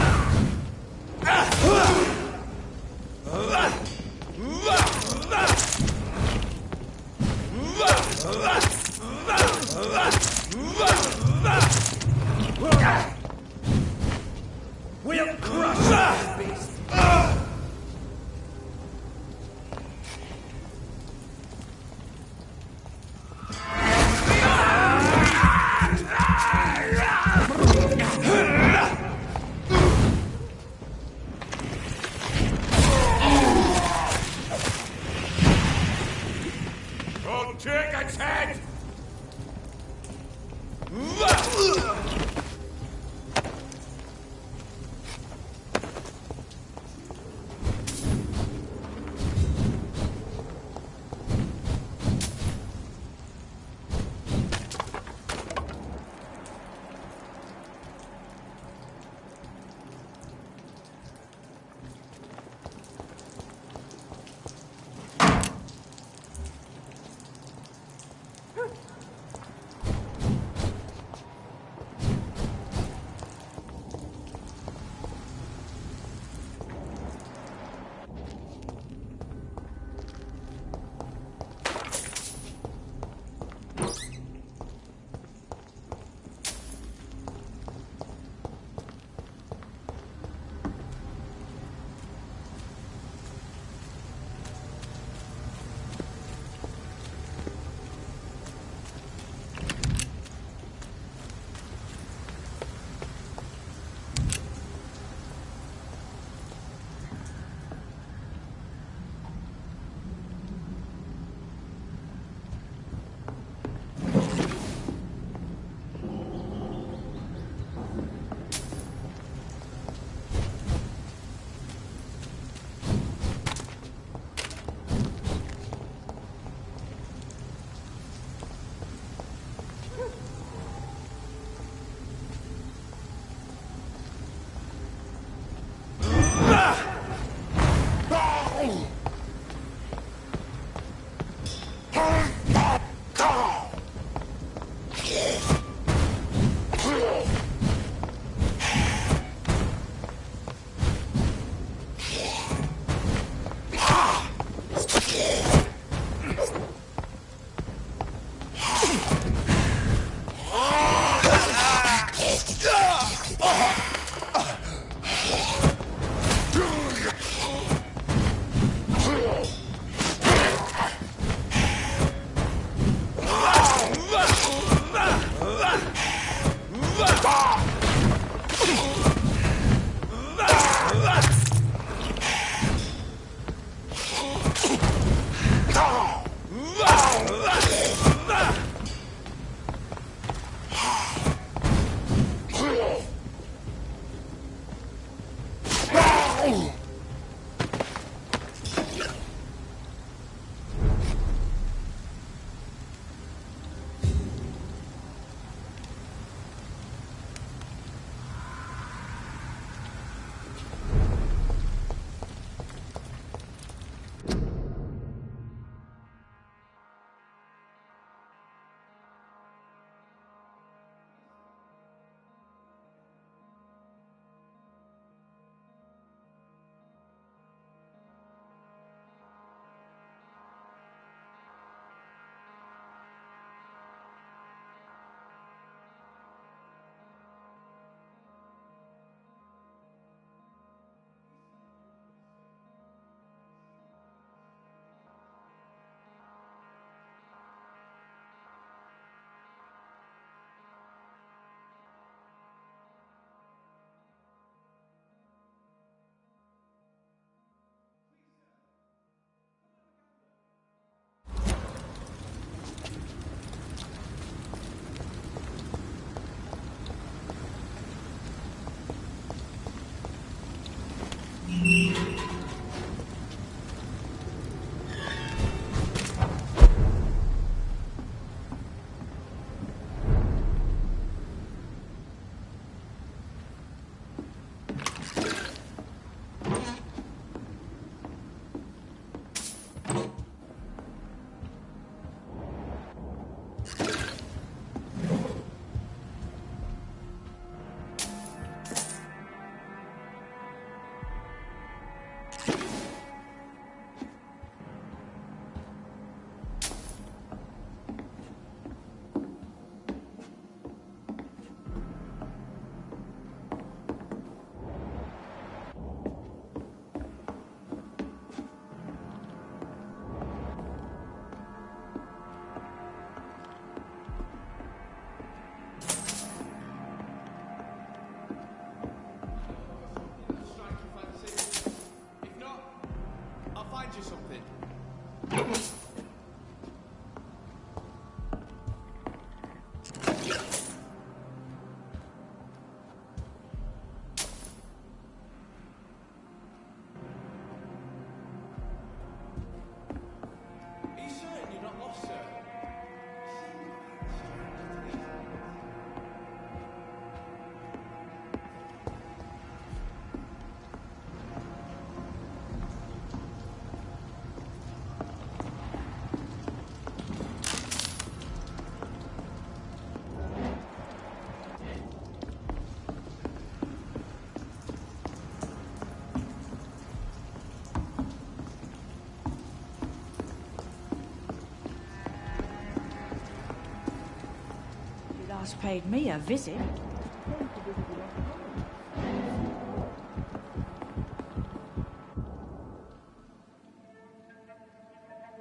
once paid me a visit.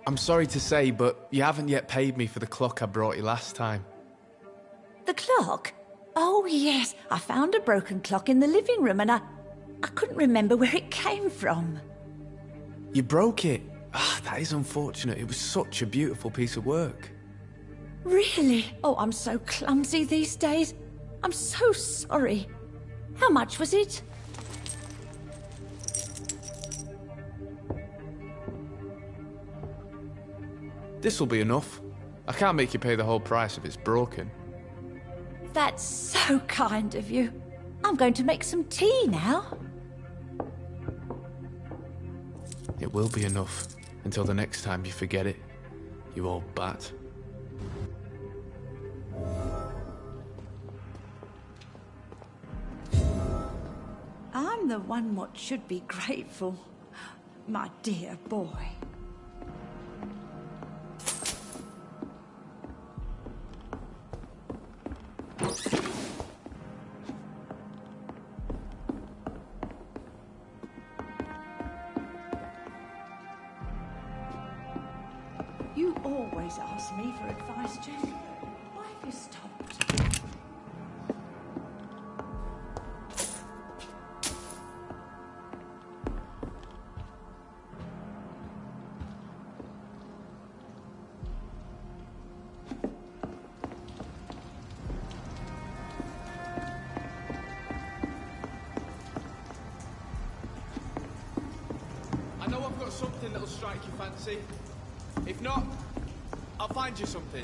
I'm sorry to say, but you haven't yet paid me for the clock I brought you last time. The clock? Oh, yes. I found a broken clock in the living room and I couldn't remember where it came from. You broke it? Ah, that is unfortunate. It was such a beautiful piece of work. Really? Oh, I'm so clumsy these days. I'm so sorry. How much was it? This'll be enough. I can't make you pay the whole price if it's broken. That's so kind of you. I'm going to make some tea now. It will be enough until the next time you forget it, you old bat. I'm the one what should be grateful. My dear boy. You always ask me for advice, Jack. Why have you stopped? I know I've got something that'll strike your fancy. If not, I'll find you something.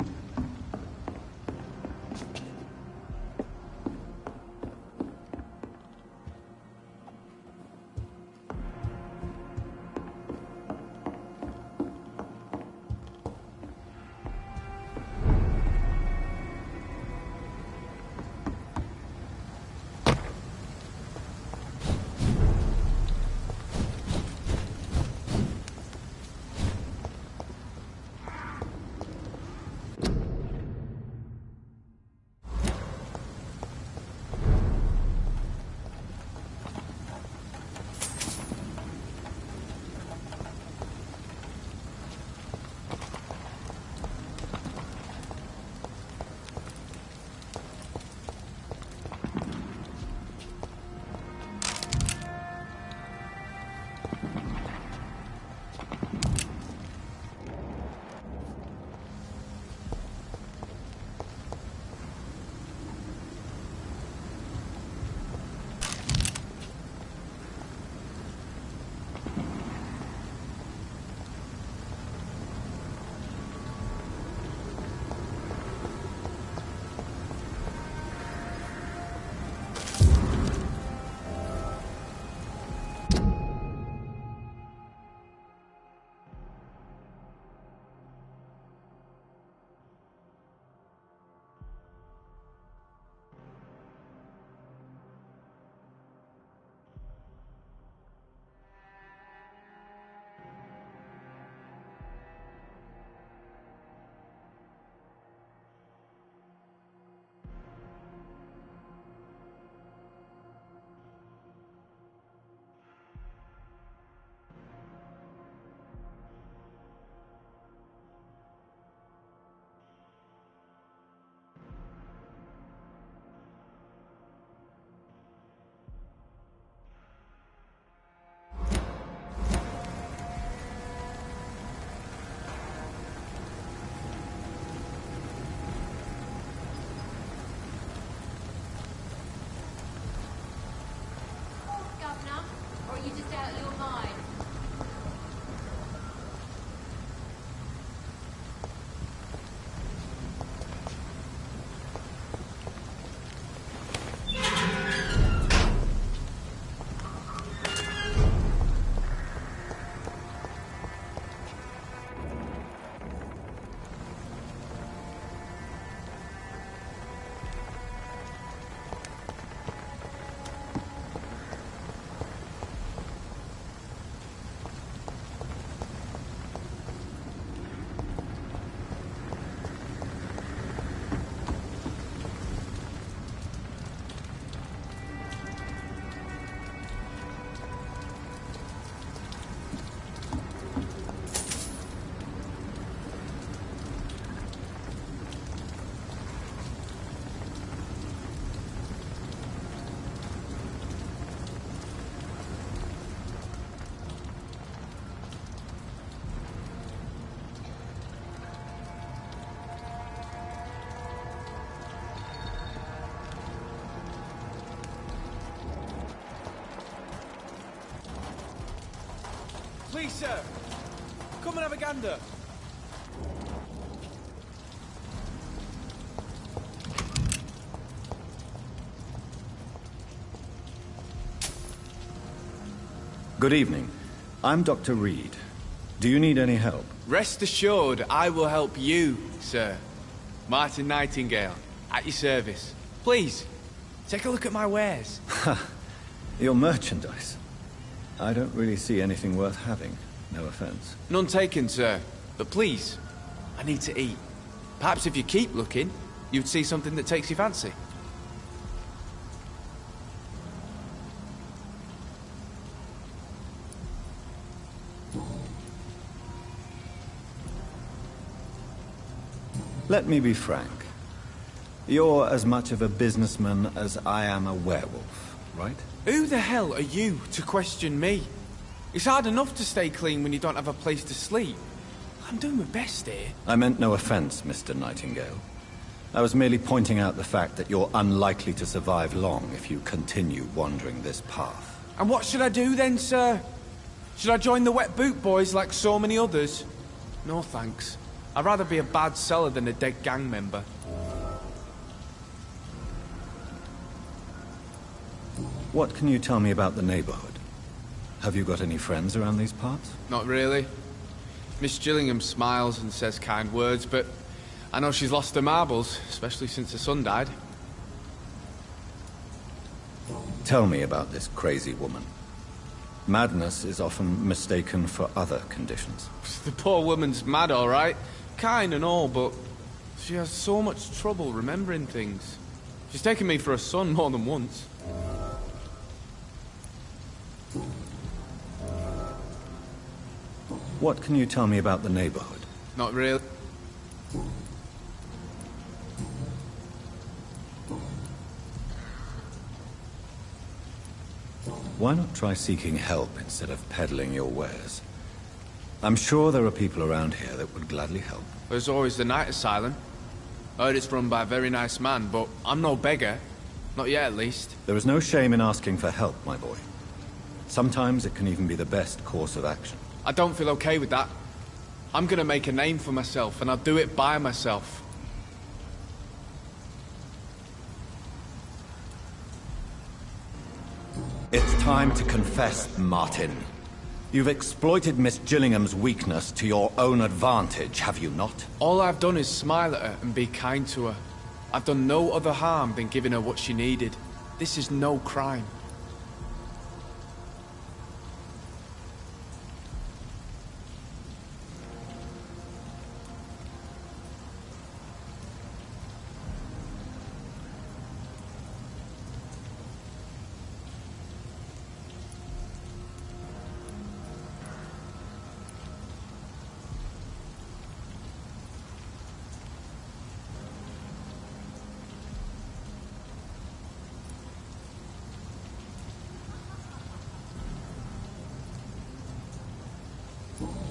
Please, sir. Come and have a gander. Good evening. I'm Dr. Reed. Do you need any help? Rest assured, I will help you, sir. Martin Nightingale, at your service. Please, take a look at my wares. Your merchandise. I don't really see anything worth having. No offense. None taken, sir. But please, I need to eat. Perhaps if you keep looking, you'd see something that takes your fancy. Let me be frank. You're as much of a businessman as I am a werewolf, right? Who the hell are you to question me? It's hard enough to stay clean when you don't have a place to sleep. I'm doing my best here. I meant no offense, Mr. Nightingale. I was merely pointing out the fact that you're unlikely to survive long if you continue wandering this path. And what should I do then, sir? Should I join the wet boot boys like so many others? No thanks. I'd rather be a bad seller than a dead gang member. What can you tell me about the neighborhood? Have you got any friends around these parts? Not really. Miss Gillingham smiles and says kind words, but I know she's lost her marbles, especially since her son died. Tell me about this crazy woman. Madness is often mistaken for other conditions. The poor woman's mad, all right. Kind and all, but she has so much trouble remembering things. She's taken me for a son more than once. What can you tell me about the neighborhood? Not really. Why not try seeking help instead of peddling your wares? I'm sure there are people around here that would gladly help. There's always the night asylum. Heard it's run by a very nice man, but I'm no beggar. Not yet, at least. There is no shame in asking for help, my boy. Sometimes it can even be the best course of action. I don't feel okay with that. I'm gonna make a name for myself, and I'll do it by myself. It's time to confess, Martin. You've exploited Miss Gillingham's weakness to your own advantage, have you not? All I've done is smile at her and be kind to her. I've done no other harm than giving her what she needed. This is no crime.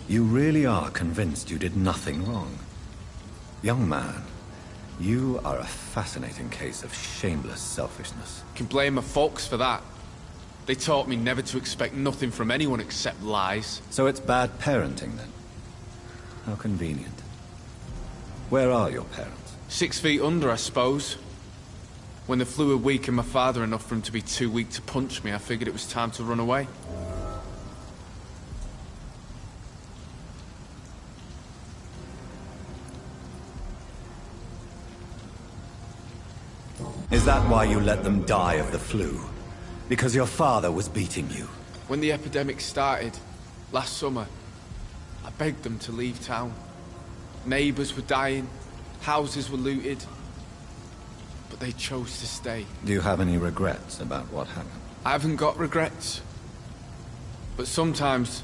You really are convinced you did nothing wrong. Young man, you are a fascinating case of shameless selfishness. You can blame my folks for that. They taught me never to expect nothing from anyone except lies. So it's bad parenting, then? How convenient. Where are your parents? 6 feet under, I suppose. When the flu had weakened my father enough for him to be too weak to punch me, I figured it was time to run away. Is that why you let them die of the flu? Because your father was beating you? When the epidemic started, last summer, I begged them to leave town. Neighbors were dying, houses were looted, but they chose to stay. Do you have any regrets about what happened? I haven't got regrets, but sometimes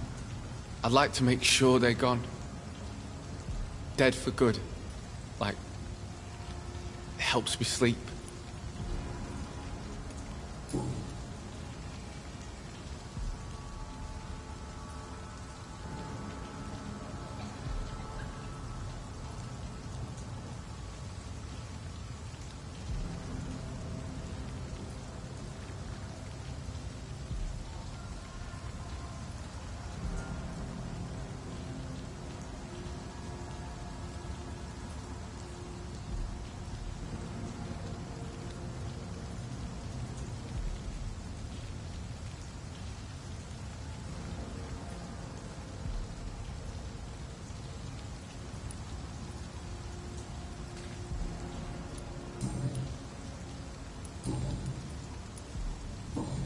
I'd like to make sure they're gone. Dead for good. Like, it helps me sleep.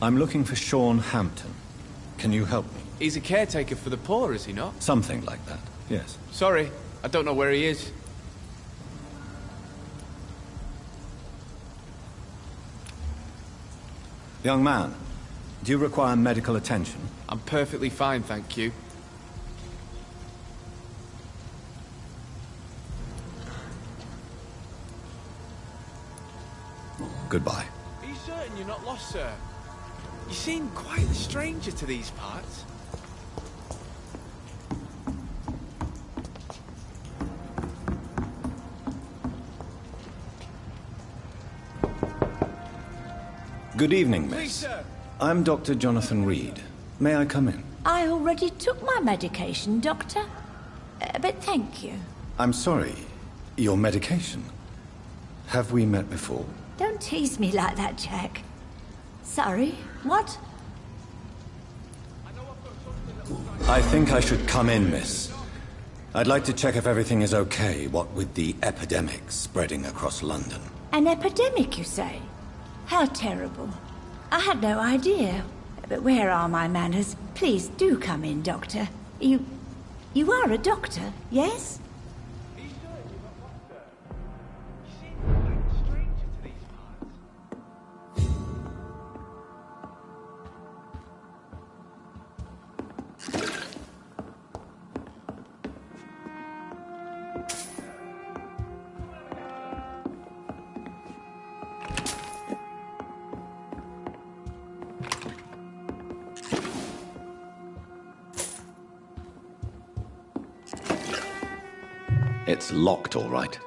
I'm looking for Sean Hampton. Can you help me? He's a caretaker for the poor, is he not? Something like that, yes. Sorry, I don't know where he is. Young man, do you require medical attention? I'm perfectly fine, thank you. Goodbye. Are you certain you're not lost, sir? You seem quite a stranger to these parts. Good evening, miss. Please, sir. I'm Dr. Jonathan Reed. May I come in? I already took my medication, Doctor. But thank you. I'm sorry. Your medication? Have we met before? Don't tease me like that, Jack. Sorry, what? I think I should come in, miss. I'd like to check if everything is okay, what with the epidemic spreading across London. An epidemic, you say? How terrible. I had no idea. But where are my manners? Please do come in, Doctor. You are a doctor, yes? It's locked, all right.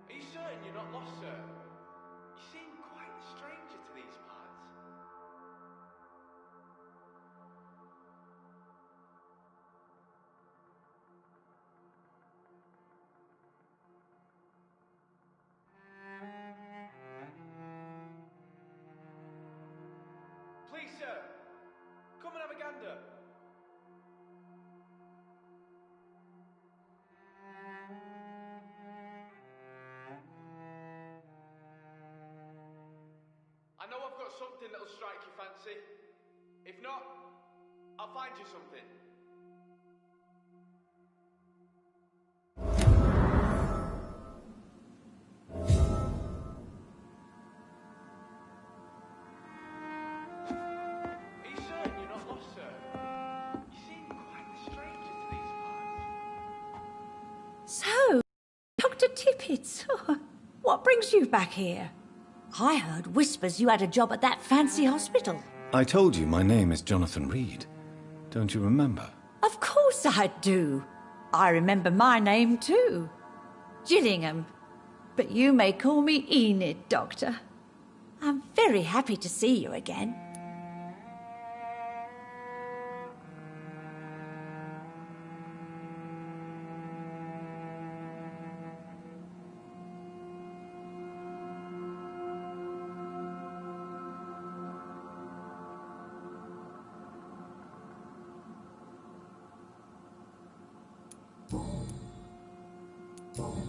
Are you certain you're not lost, sir? You seem quite a stranger to these parts. Please, sir. Come and have a gander. I know I've got something that'll strike your fancy. If not, I'll find you something. Are you certain you're not lost, sir? You seem quite a stranger to these parts. So, Dr. Tippett, what brings you back here? I heard whispers you had a job at that fancy hospital. I told you my name is Jonathan Reed. Don't you remember? Of course I do. I remember my name too. Gillingham. But you may call me Enid, Doctor. I'm very happy to see you again.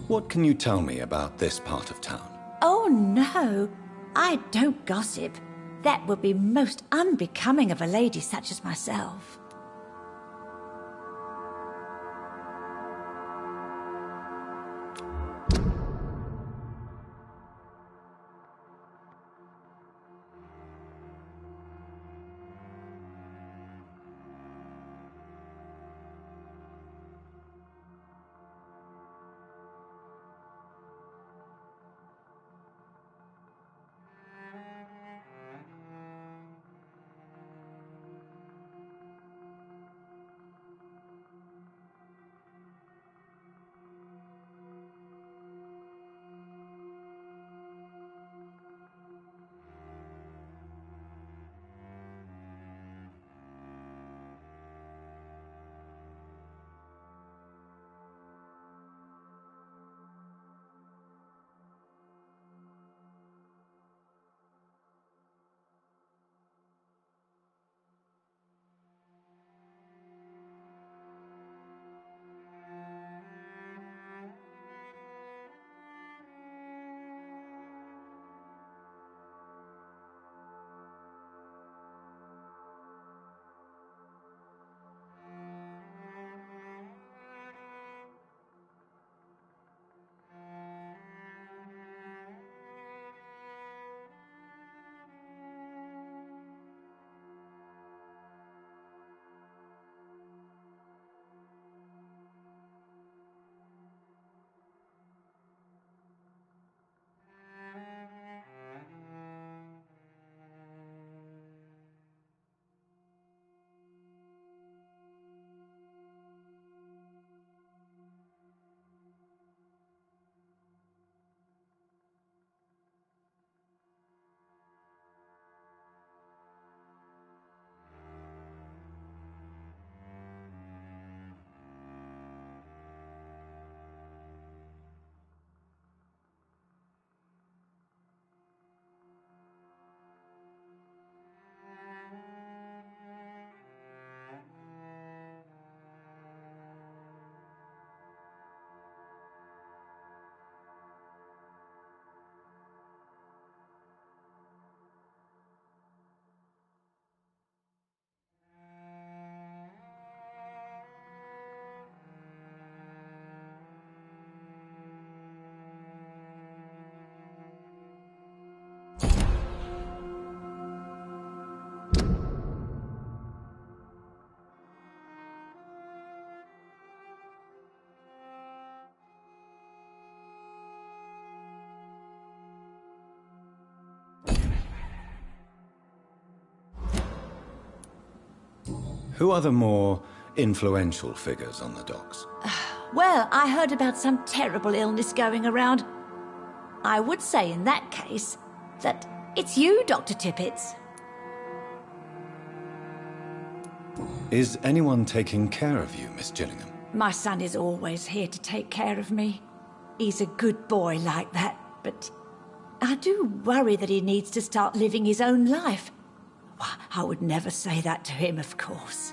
What can you tell me about this part of town? Oh, no. I don't gossip. That would be most unbecoming of a lady such as myself. Who are the more influential figures on the docks? Well, I heard about some terrible illness going around. I would say in that case that it's you, Dr. Tippets. Is anyone taking care of you, Miss Gillingham? My son is always here to take care of me. He's a good boy like that, but I do worry that he needs to start living his own life. Well, I would never say that to him, of course.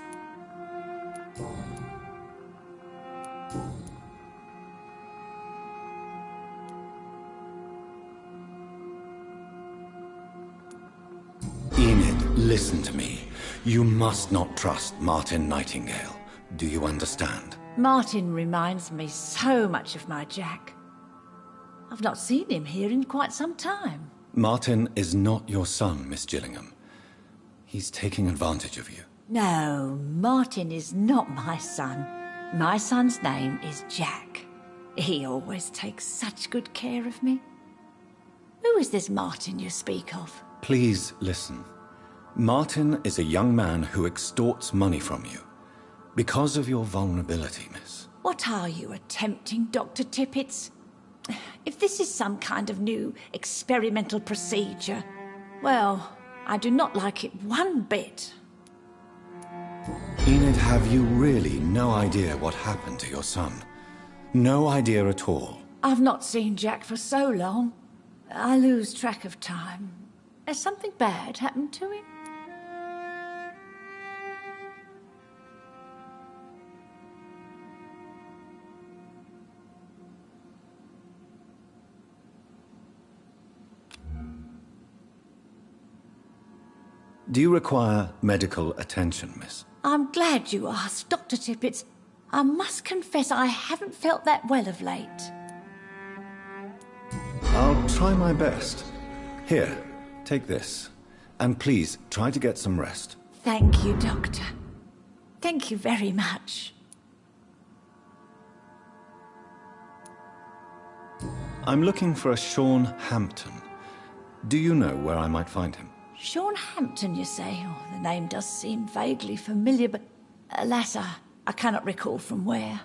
Enid, listen to me. You must not trust Martin Nightingale. Do you understand? Martin reminds me so much of my Jack. I've not seen him here in quite some time. Martin is not your son, Miss Gillingham. He's taking advantage of you. No, Martin is not my son. My son's name is Jack. He always takes such good care of me. Who is this Martin you speak of? Please listen. Martin is a young man who extorts money from you. Because of your vulnerability, miss. What are you attempting, Dr. Tippets? If this is some kind of new experimental procedure, well, I do not like it one bit. Enid, have you really no idea what happened to your son? No idea at all? I've not seen Jack for so long. I lose track of time. Has something bad happened to him? Do you require medical attention, miss? I'm glad you asked, Dr. Tippets. I must confess I haven't felt that well of late. I'll try my best. Here, take this. And please, try to get some rest. Thank you, Doctor. Thank you very much. I'm looking for a Sean Hampton. Do you know where I might find him? Sean Hampton, you say? Oh, the name does seem vaguely familiar, but alas, I cannot recall from where.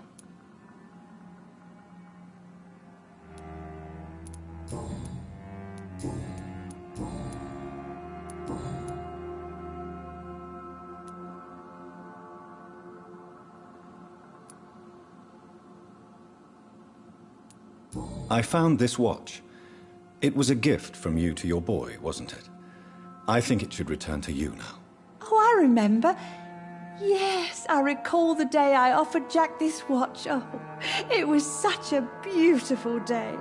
I found this watch. It was a gift from you to your boy, wasn't it? I think it should return to you now. Oh, I remember. Yes, I recall the day I offered Jack this watch. Oh, it was such a beautiful day.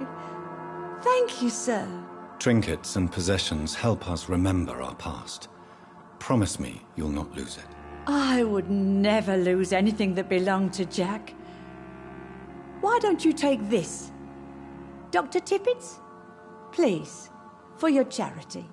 Thank you, sir. Trinkets and possessions help us remember our past. Promise me you'll not lose it. I would never lose anything that belonged to Jack. Why don't you take this? Dr. Tippets? Please, for your charity.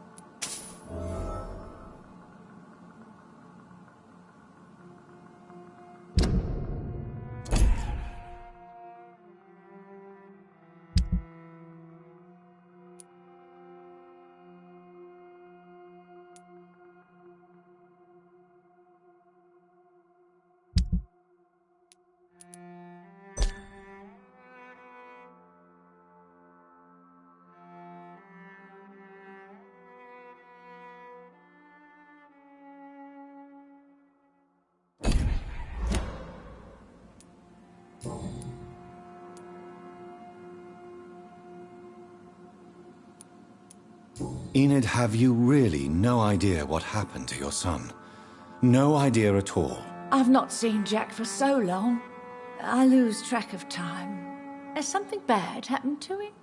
Enid, have you really no idea what happened to your son? No idea at all? I've not seen Jack for so long. I lose track of time. Has something bad happened to him?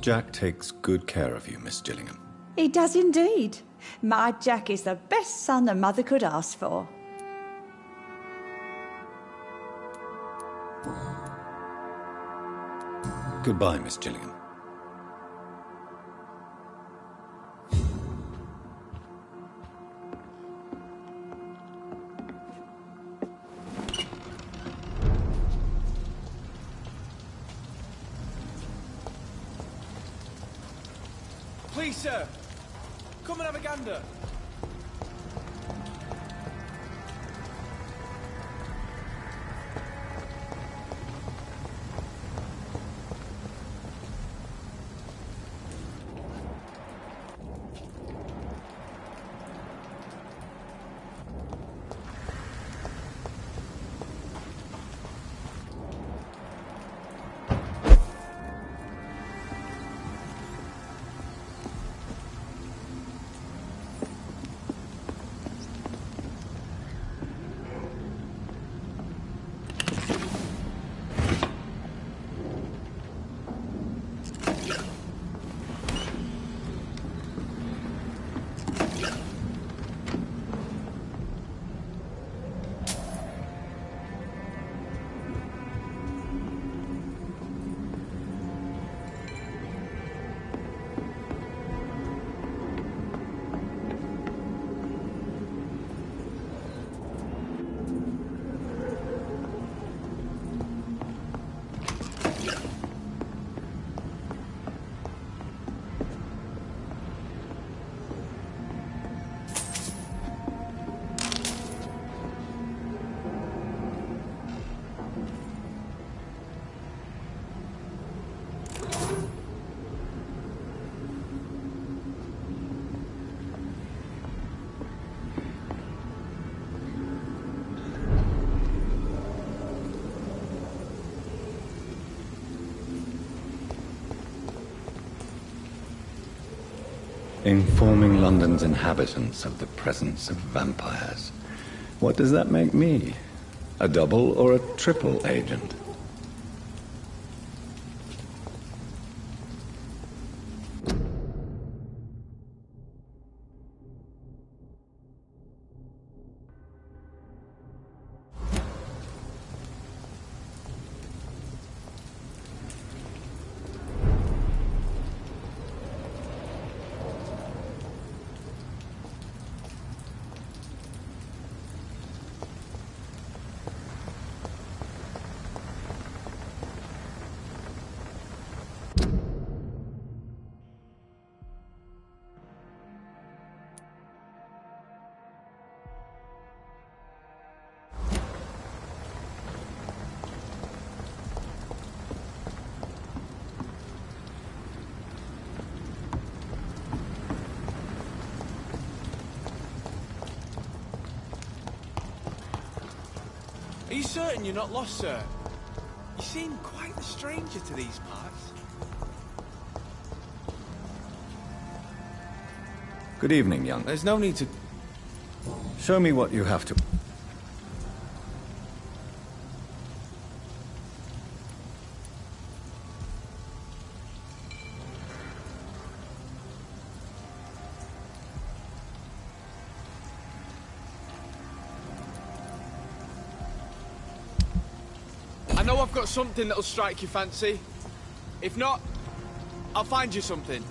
Jack takes good care of you, Miss Gillingham. He does indeed. My Jack is the best son a mother could ask for. Goodbye, Miss Gillingham. Please, sir. Come and have a gander. Informing London's inhabitants of the presence of vampires. What does that make me? A double or a triple agent? Are you certain you're not lost, sir? You seem quite the stranger to these parts. Good evening, young. There's no need to... Show me what you have to... I know I've got something that'll strike your fancy. If not, I'll find you something.